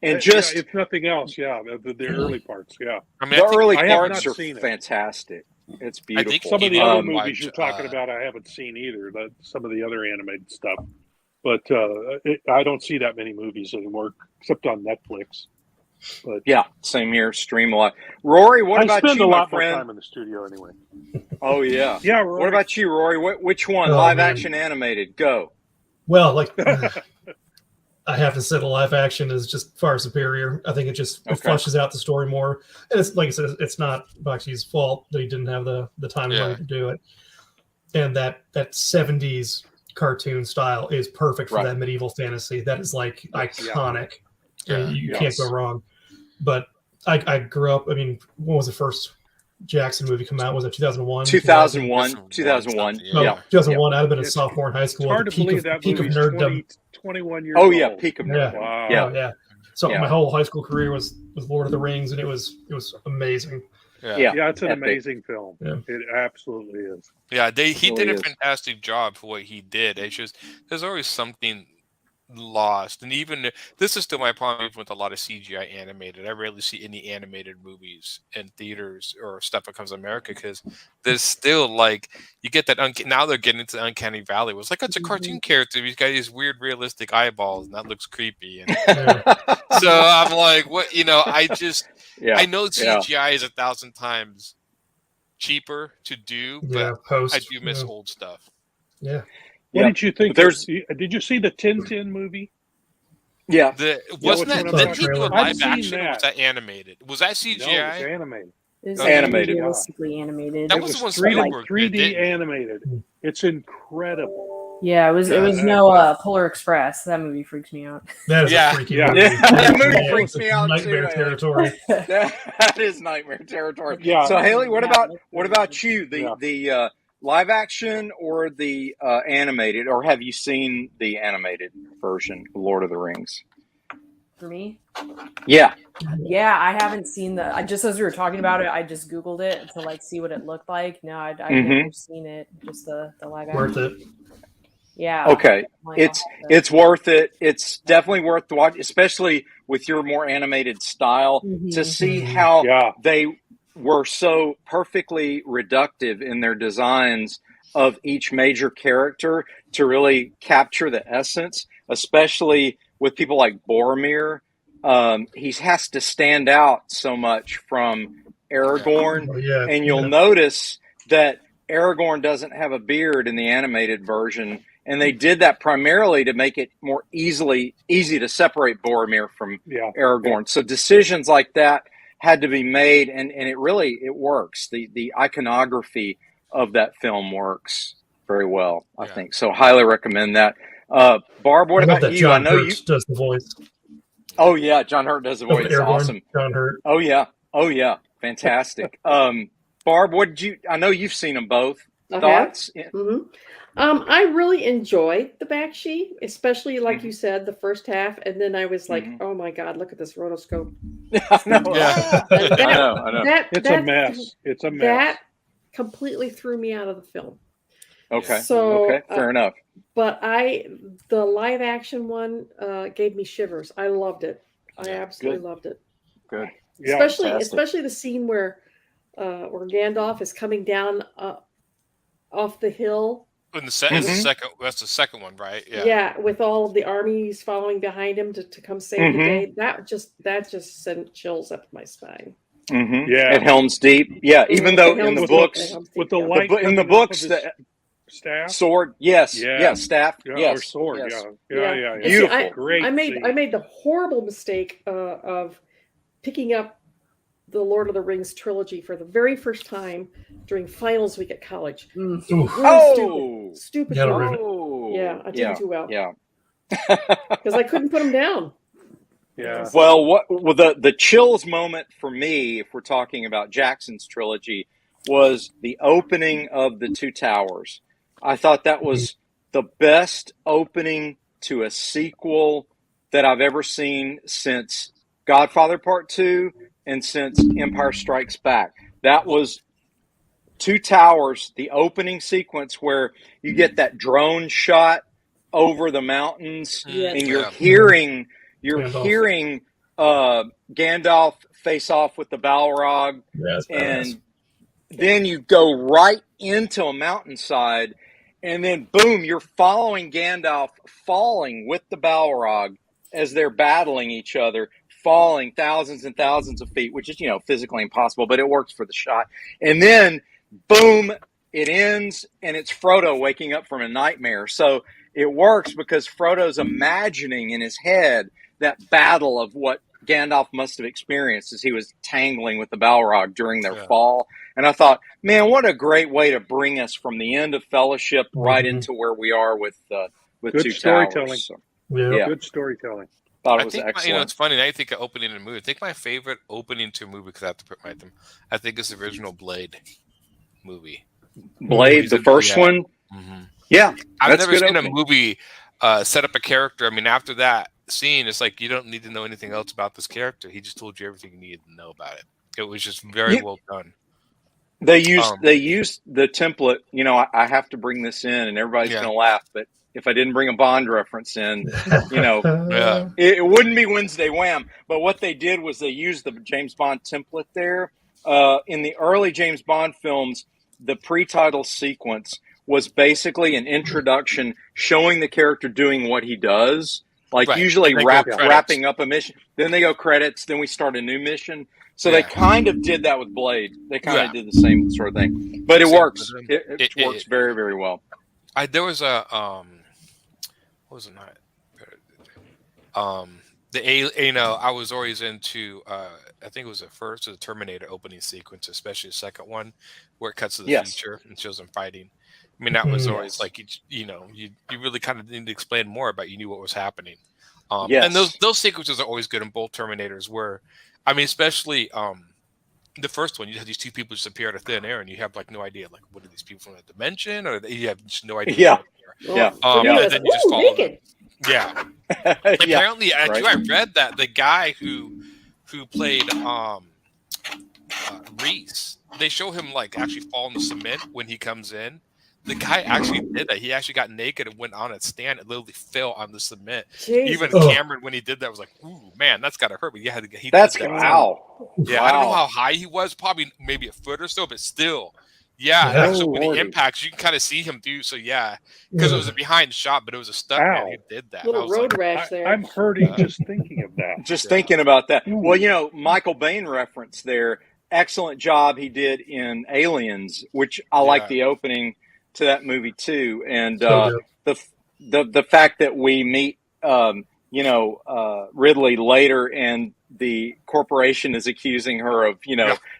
if nothing else, the early parts, the early parts are fantastic. It's beautiful. I think some of the other movies you're talking about, I haven't seen either. Some of the other animated stuff, but I don't see that many movies anymore, except on Netflix. But same here. Stream a lot. Rory, what about you, my friend? I spend a lot more time in the studio anyway. Oh yeah, Rory. What about you, Rory? Which one? Live action animated? Go. Well, I have to say the live action is just far superior. I think it just it flushes out the story more. And it's like I said, it's not Bakshi's fault that he didn't have the time and money to do it. And that 70s cartoon style is perfect for that medieval fantasy. That is like iconic. You can't go wrong. But I grew up, I mean, when was the first Jackson movie come out? Was it 2001? 2001. Oh, 2001. I'd have been a sophomore in high school. It's hard to believe that peak of movie's nerddom. 21 years Oh old. yeah, peak of nerd. Wow. Yeah. So my whole high school career was Lord of the Rings, and it was amazing. Yeah, it's an Epic. amazing film. Yeah. It absolutely is. Yeah, he did a is. fantastic job for what he did. It's just there's always something lost, and even this is still my problem with a lot of CGI animated. I rarely see any animated movies in theaters or stuff that comes to America because there's still like you get that now they're getting into the uncanny valley. It's like it's a cartoon character. He's got these weird realistic eyeballs, and that looks creepy. And so I'm like, what? I know CGI is 1,000 times cheaper to do, but I do miss old stuff. Yeah. What did you think? Did you see the Tintin movie? Yeah. Wasn't that? Didn't he do a live action? Or was that. that animated? Was that CGI? No, it was animated. It was Animated. realistically animated. That It was was the one 3D, Spielberg did, 3D didn't it? animated. It's incredible. Yeah, it was no Polar Express. That movie freaks me out. That is a freaky movie. That movie freaks me out Nightmare too. territory. That is nightmare territory. Yeah. So Haley, what about you? The live action or the animated, or have you seen the animated version of Lord of the Rings? For me? Yeah. Yeah, I haven't seen just as we were talking about it, I just Googled it to like see what it looked like. No, I've never seen it. Just the live action. Worth it. Yeah. Okay. It's worth it. It's definitely worth the watch, especially with your more animated style, to see how they were so perfectly reductive in their designs of each major character to really capture the essence, especially with people like Boromir. He has to stand out so much from Aragorn. And you'll notice that Aragorn doesn't have a beard in the animated version. And they did that primarily to make it more easy to separate Boromir from Aragorn. So decisions like that had to be made, and it works. The iconography of that film works very well, I think. So highly recommend that. Barb, what about you? John I know Hurt does the voice. Oh yeah, John Hurt does the voice. It's awesome. John Hurt. Oh yeah, fantastic. Barb, I know you've seen them both. Thoughts? Mm-hmm. I really enjoyed the Bakshi, especially like you said, the first half, and then I was like, "Oh my God, look at this rotoscope!" I know. It's a mess. It's a mess. That completely threw me out of the film. Okay. So fair enough. But the live action one gave me shivers. I loved it. I absolutely loved it. Good. Yeah, especially the scene where Gandalf is coming down off the hill. In the second, that's the second one, right? Yeah. Yeah, with all of the armies following behind him to come save the day. That just sent chills up my spine. Mm-hmm. Yeah, at Helm's Deep. Yeah, even though in the books, with the light in the books, the staff, sword, yes, staff, or sword, yeah. Beautiful, see, great. I made the horrible mistake of picking up the Lord of the Rings trilogy for the very first time during finals week at college. Stupid. Yeah, I did too well. Yeah, because I couldn't put them down. Yeah. Well, the chills moment for me, if we're talking about Jackson's trilogy, was the opening of the Two Towers. I thought that was the best opening to a sequel that I've ever seen since Godfather Part 2 and since Empire Strikes Back. That was Two Towers, the opening sequence where you get that drone shot over the mountains and you're hearing Gandalf face off with the Balrog, and then you go right into a mountainside, and then boom, you're following Gandalf falling with the Balrog as they're battling each other, falling thousands and thousands of feet, which is, physically impossible, but it works for the shot. And then boom, it ends, and it's Frodo waking up from a nightmare. So it works because Frodo's imagining in his head that battle of what Gandalf must have experienced as he was tangling with the Balrog during their fall. And I thought, man, what a great way to bring us from the end of Fellowship right into where we are with good Two storytelling. Towers. So, Good storytelling. Thought it was excellent. It's funny. Now you think of opening a movie. I think my favorite opening to a movie, because I have to put my them. I think it's the original Blade movie. Blade, the first one. Mm-hmm. Yeah, I've never seen a movie set up a character. I mean, after that scene, it's like you don't need to know anything else about this character. He just told you everything you needed to know about it. It was just very well done. They used the template. You know, I have to bring this in, and everybody's going to laugh, but if I didn't bring a Bond reference in, you know, it wouldn't be Wednesday Wham. But what they did was they used the James Bond template there. In the early James Bond films, the pre-title sequence was basically an introduction showing the character doing what he does, like usually wrapping up a mission. Then they go credits, then we start a new mission. So they kind of did that with Blade. They kind of did the same sort of thing. But it works. It works very, very well. There was a what was it not? I was always into I think it was the Terminator opening sequence, especially the second one where it cuts to the future and shows them fighting. I mean, that was always like you really kind of need to explain more about you knew what was happening. And those sequences are always good in both Terminators. Where, I mean, especially the first one, you have these two people just appear out of thin air, and you have like no idea, like what are these people from that dimension, or you have just no idea. And then you just follow them. Yeah. Apparently, I read that the guy who played Reese, they show him like actually fall in the cement when he comes in. The guy actually did that. He actually got naked and went on a stand and literally fell on the cement. Jeez. Even Cameron, when he did that, was like, "Ooh, man, that's gotta hurt." But he did that. Wow. Yeah, I don't know how high he was. Probably maybe a foot or so, but still. Yeah, so when he impacts, you can kind of see him do so. Yeah, because it was a behind shot, but it was a stuntman who did that. Little road rash there. I'm hurting just thinking of that. Just thinking about that. Well, you know, Michael Bain reference there. Excellent job he did in Aliens, which I like the opening to that movie too, and the fact that we meet Ridley later, and the corporation is accusing her of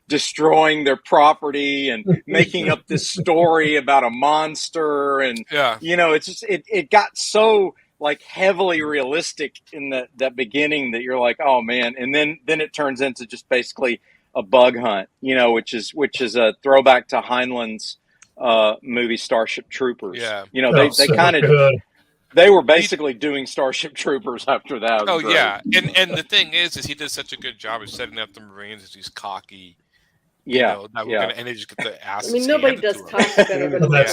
destroying their property and making up this story about a monster, and it's just it got so like heavily realistic in that beginning that you're like, oh man, and then it turns into just basically a bug hunt, which is a throwback to Heinlein's movie Starship Troopers. They were basically doing Starship Troopers after that. And the thing is he did such a good job of setting up the Marines as these cocky. And they just get the ass. I mean, nobody does cocky better.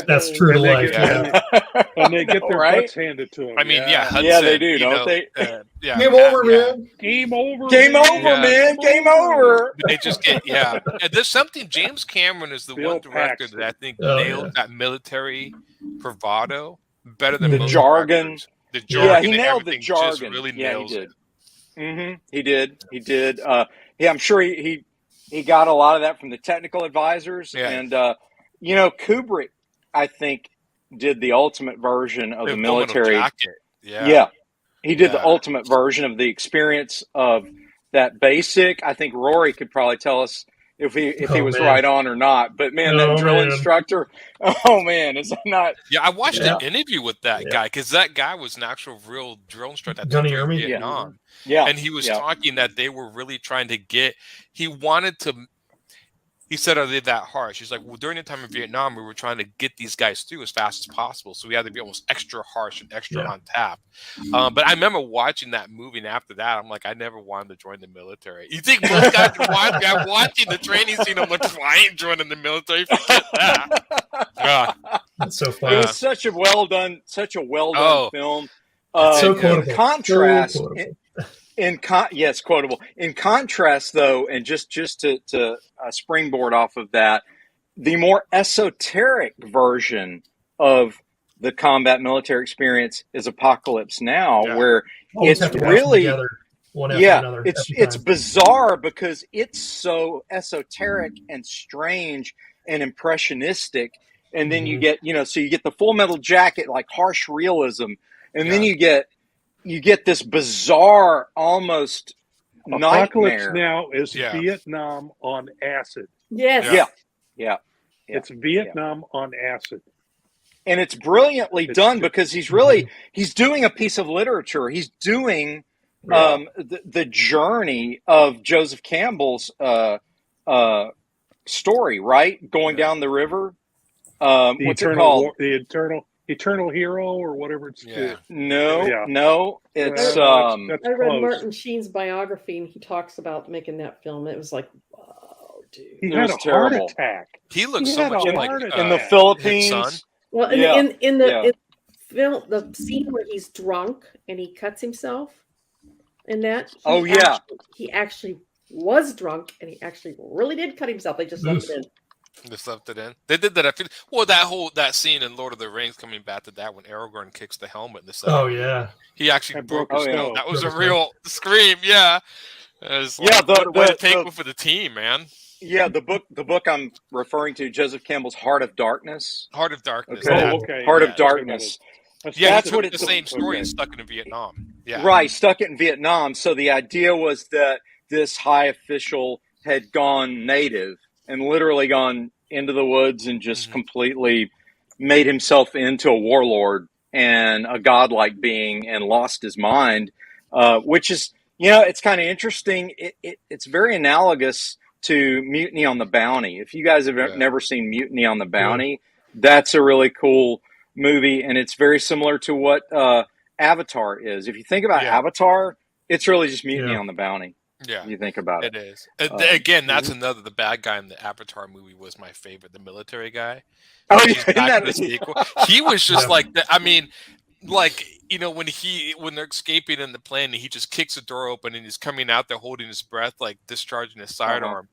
That's true to life. And they get their butts handed to them. I mean, Hudson, they do, don't they? Game over, man. Game over. Game over, man. Game over. They just get And there's something. James Cameron is the one director that I think nailed that military bravado better than the jargon. The jargon. He nailed the jargon. Just really nails it. Mm-hmm. He did. I'm sure he got a lot of that from the technical advisors. And, Kubrick, I think, did the ultimate version of the military. He did the ultimate version of the experience of that basic. I think Rory could probably tell us if he was right on or not. But, man, that drill instructor, it's not. Yeah, I watched an interview with that guy, because that guy was an actual real drill instructor at Vietnam. And he was talking that they were really trying to he said, are they that harsh? He's like, well, during the time of Vietnam, we were trying to get these guys through as fast as possible. So we had to be almost extra harsh and extra on tap. But I remember watching that movie, and after that, I'm like, I never wanted to join the military. You think most guys would want me? I'm watching the training scene. I'm like, I ain't joining the military. Forget that. That's so funny. It was such a well done film. So quotable. In contrast, yes, quotable. In contrast, though, and just to springboard off of that, the more esoteric version of the combat military experience is Apocalypse Now, where it's really it's bizarre because it's so esoteric and strange and impressionistic. and then you get, so you get the Full Metal Jacket, like harsh realism, and then you get this bizarre, almost Apocalypse nightmare. Now is Vietnam on acid. Yes. Yeah. It's Vietnam on acid. And it's brilliantly done because he's doing a piece of literature. He's doing the journey of Joseph Campbell's story, right? Going down the river. What's it called? The Eternal Hero or whatever it's called. No. It's I read Martin Sheen's biography, and he talks about making that film. It was like, wow, dude. He had a heart attack. He looks so much like in the Philippines. Son. Well, in the film, the scene where he's drunk and he cuts himself, in that. He actually was drunk, and he actually really did cut himself. They just left it in. Just left it in. They did that. That scene in Lord of the Rings, coming back to that, when Aragorn kicks the helmet in the set. Oh yeah, he actually broke his nose. That was a real scream. Yeah, the way to take one for the team, man. Yeah, the book I'm referring to, Joseph Campbell's Heart of Darkness. Heart of Darkness. Okay. Heart of Darkness. That's what it's the same story. He's stuck in Vietnam. Yeah, right. Stuck in Vietnam. So the idea was that this high official had gone native and literally gone into the woods and just completely made himself into a warlord and a godlike being and lost his mind, which is, it's kind of interesting. It's very analogous to Mutiny on the Bounty. If you guys have never seen Mutiny on the Bounty, that's a really cool movie, and it's very similar to what Avatar is. If you think about Avatar, it's really just Mutiny on the Bounty. Yeah, you think about it. It is. Again, that's another. The bad guy in the Avatar movie was my favorite. The military guy. Oh yeah, he was just like that. I mean, like, when they're escaping in the plane, and he just kicks the door open, and he's coming out there holding his breath, like discharging his sidearm.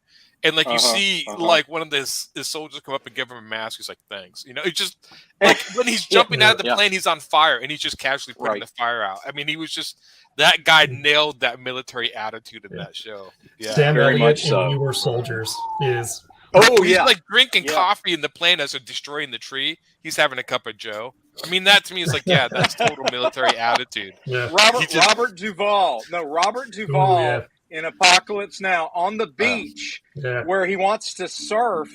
And like you see, like one of his soldiers come up and give him a mask. He's like, "Thanks." It's just like when he's jumping out of the plane, he's on fire, and he's just casually putting the fire out. I mean, he was just that guy nailed that military attitude in that show. Yeah, Sam very Elliott much so. We Were Soldiers is. He's like drinking coffee in the plane as they're destroying the tree. He's having a cup of Joe. I mean, that to me is like, that's total military attitude. Yeah. Robert Duvall. In Apocalypse Now on the beach where he wants to surf,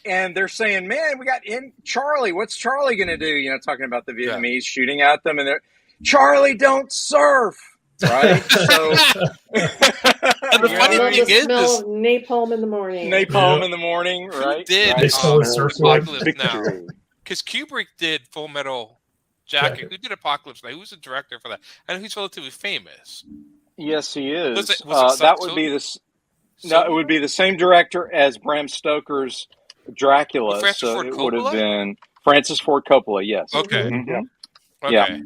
and they're saying, "Man, we got Charlie. What's Charlie going to do?" Talking about the Vietnamese shooting at them, and they're, "Charlie, don't surf." Right? So, and the funny thing is, smell of napalm in the morning. Napalm in the morning, right? Did Apocalypse Now? Because Kubrick did Full Metal Jacket. Who did Apocalypse Now? Who was the director for that? I know he's relatively famous. Yes, he is. Was it that would be it would be the same director as Bram Stoker's Dracula. Francis Ford it Coppola? would have been Francis Ford Coppola. Yes. Okay. Mm-hmm. Okay.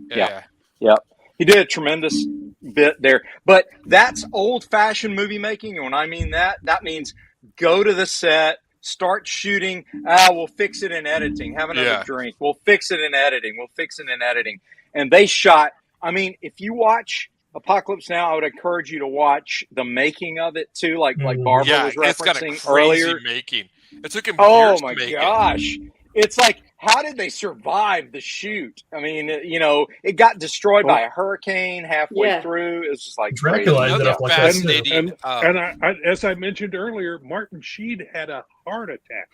Yeah. He did a tremendous bit there, but that's old-fashioned movie making, and when I mean that means go to the set, start shooting. We'll fix it in editing. Have another drink. We'll fix it in editing. And they shot. I mean, if you watch Apocalypse Now, I would encourage you to watch the making of it too, like Barbara was referencing it's got a crazy earlier. Making. It took him years to make gosh. It's like, how did they survive the shoot? I mean, it got destroyed by a hurricane halfway through. It was just like Dracula ended up like fascinating. And I, as I mentioned earlier, Martin Sheen had a heart attack.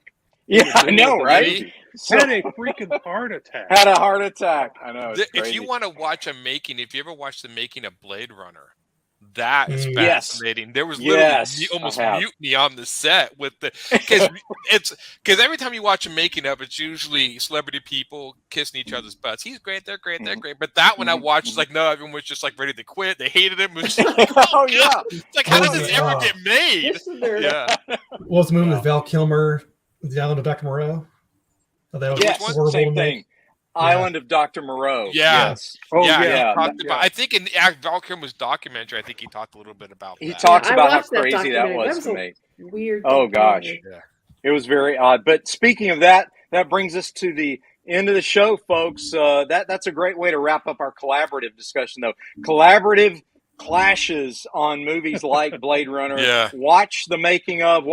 Yeah, I know, right? Had a freaking heart attack. Had a heart attack. I know. If you want to watch if you ever watch the making of Blade Runner, that is fascinating. There was literally almost mutiny on the set with because every time you watch a making of, it's usually celebrity people kissing each other's butts. He's great, they're great, they're great. But that one I watched, it's like, no, everyone was just like ready to quit. They hated him. It was just like, it's like, how did this ever get made? What was the movie with Val Kilmer, The Island of Dr. Moreau? Same thing. Island of Dr. Moreau. Yes. I think in Val Kilmer's documentary, I think he talked a little bit about that. He talks about how crazy that was to me. Weird. Oh, gosh. Yeah. It was very odd. But speaking of that brings us to the end of the show, folks. That's a great way to wrap up our collaborative discussion, though. Collaborative clashes on movies like Blade Runner. Yeah. Watch the making of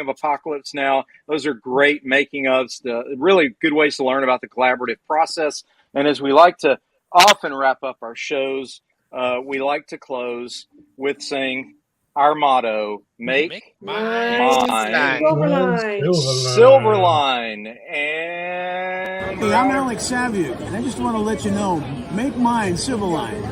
Apocalypse Now. Those are great making ofs, really good ways to learn about the collaborative process. And as we like to often wrap up our shows, we like to close with saying our motto, make mine Silverline. And hey, I'm Alex Saviuk, and I just want to let you know, make mine Silverline.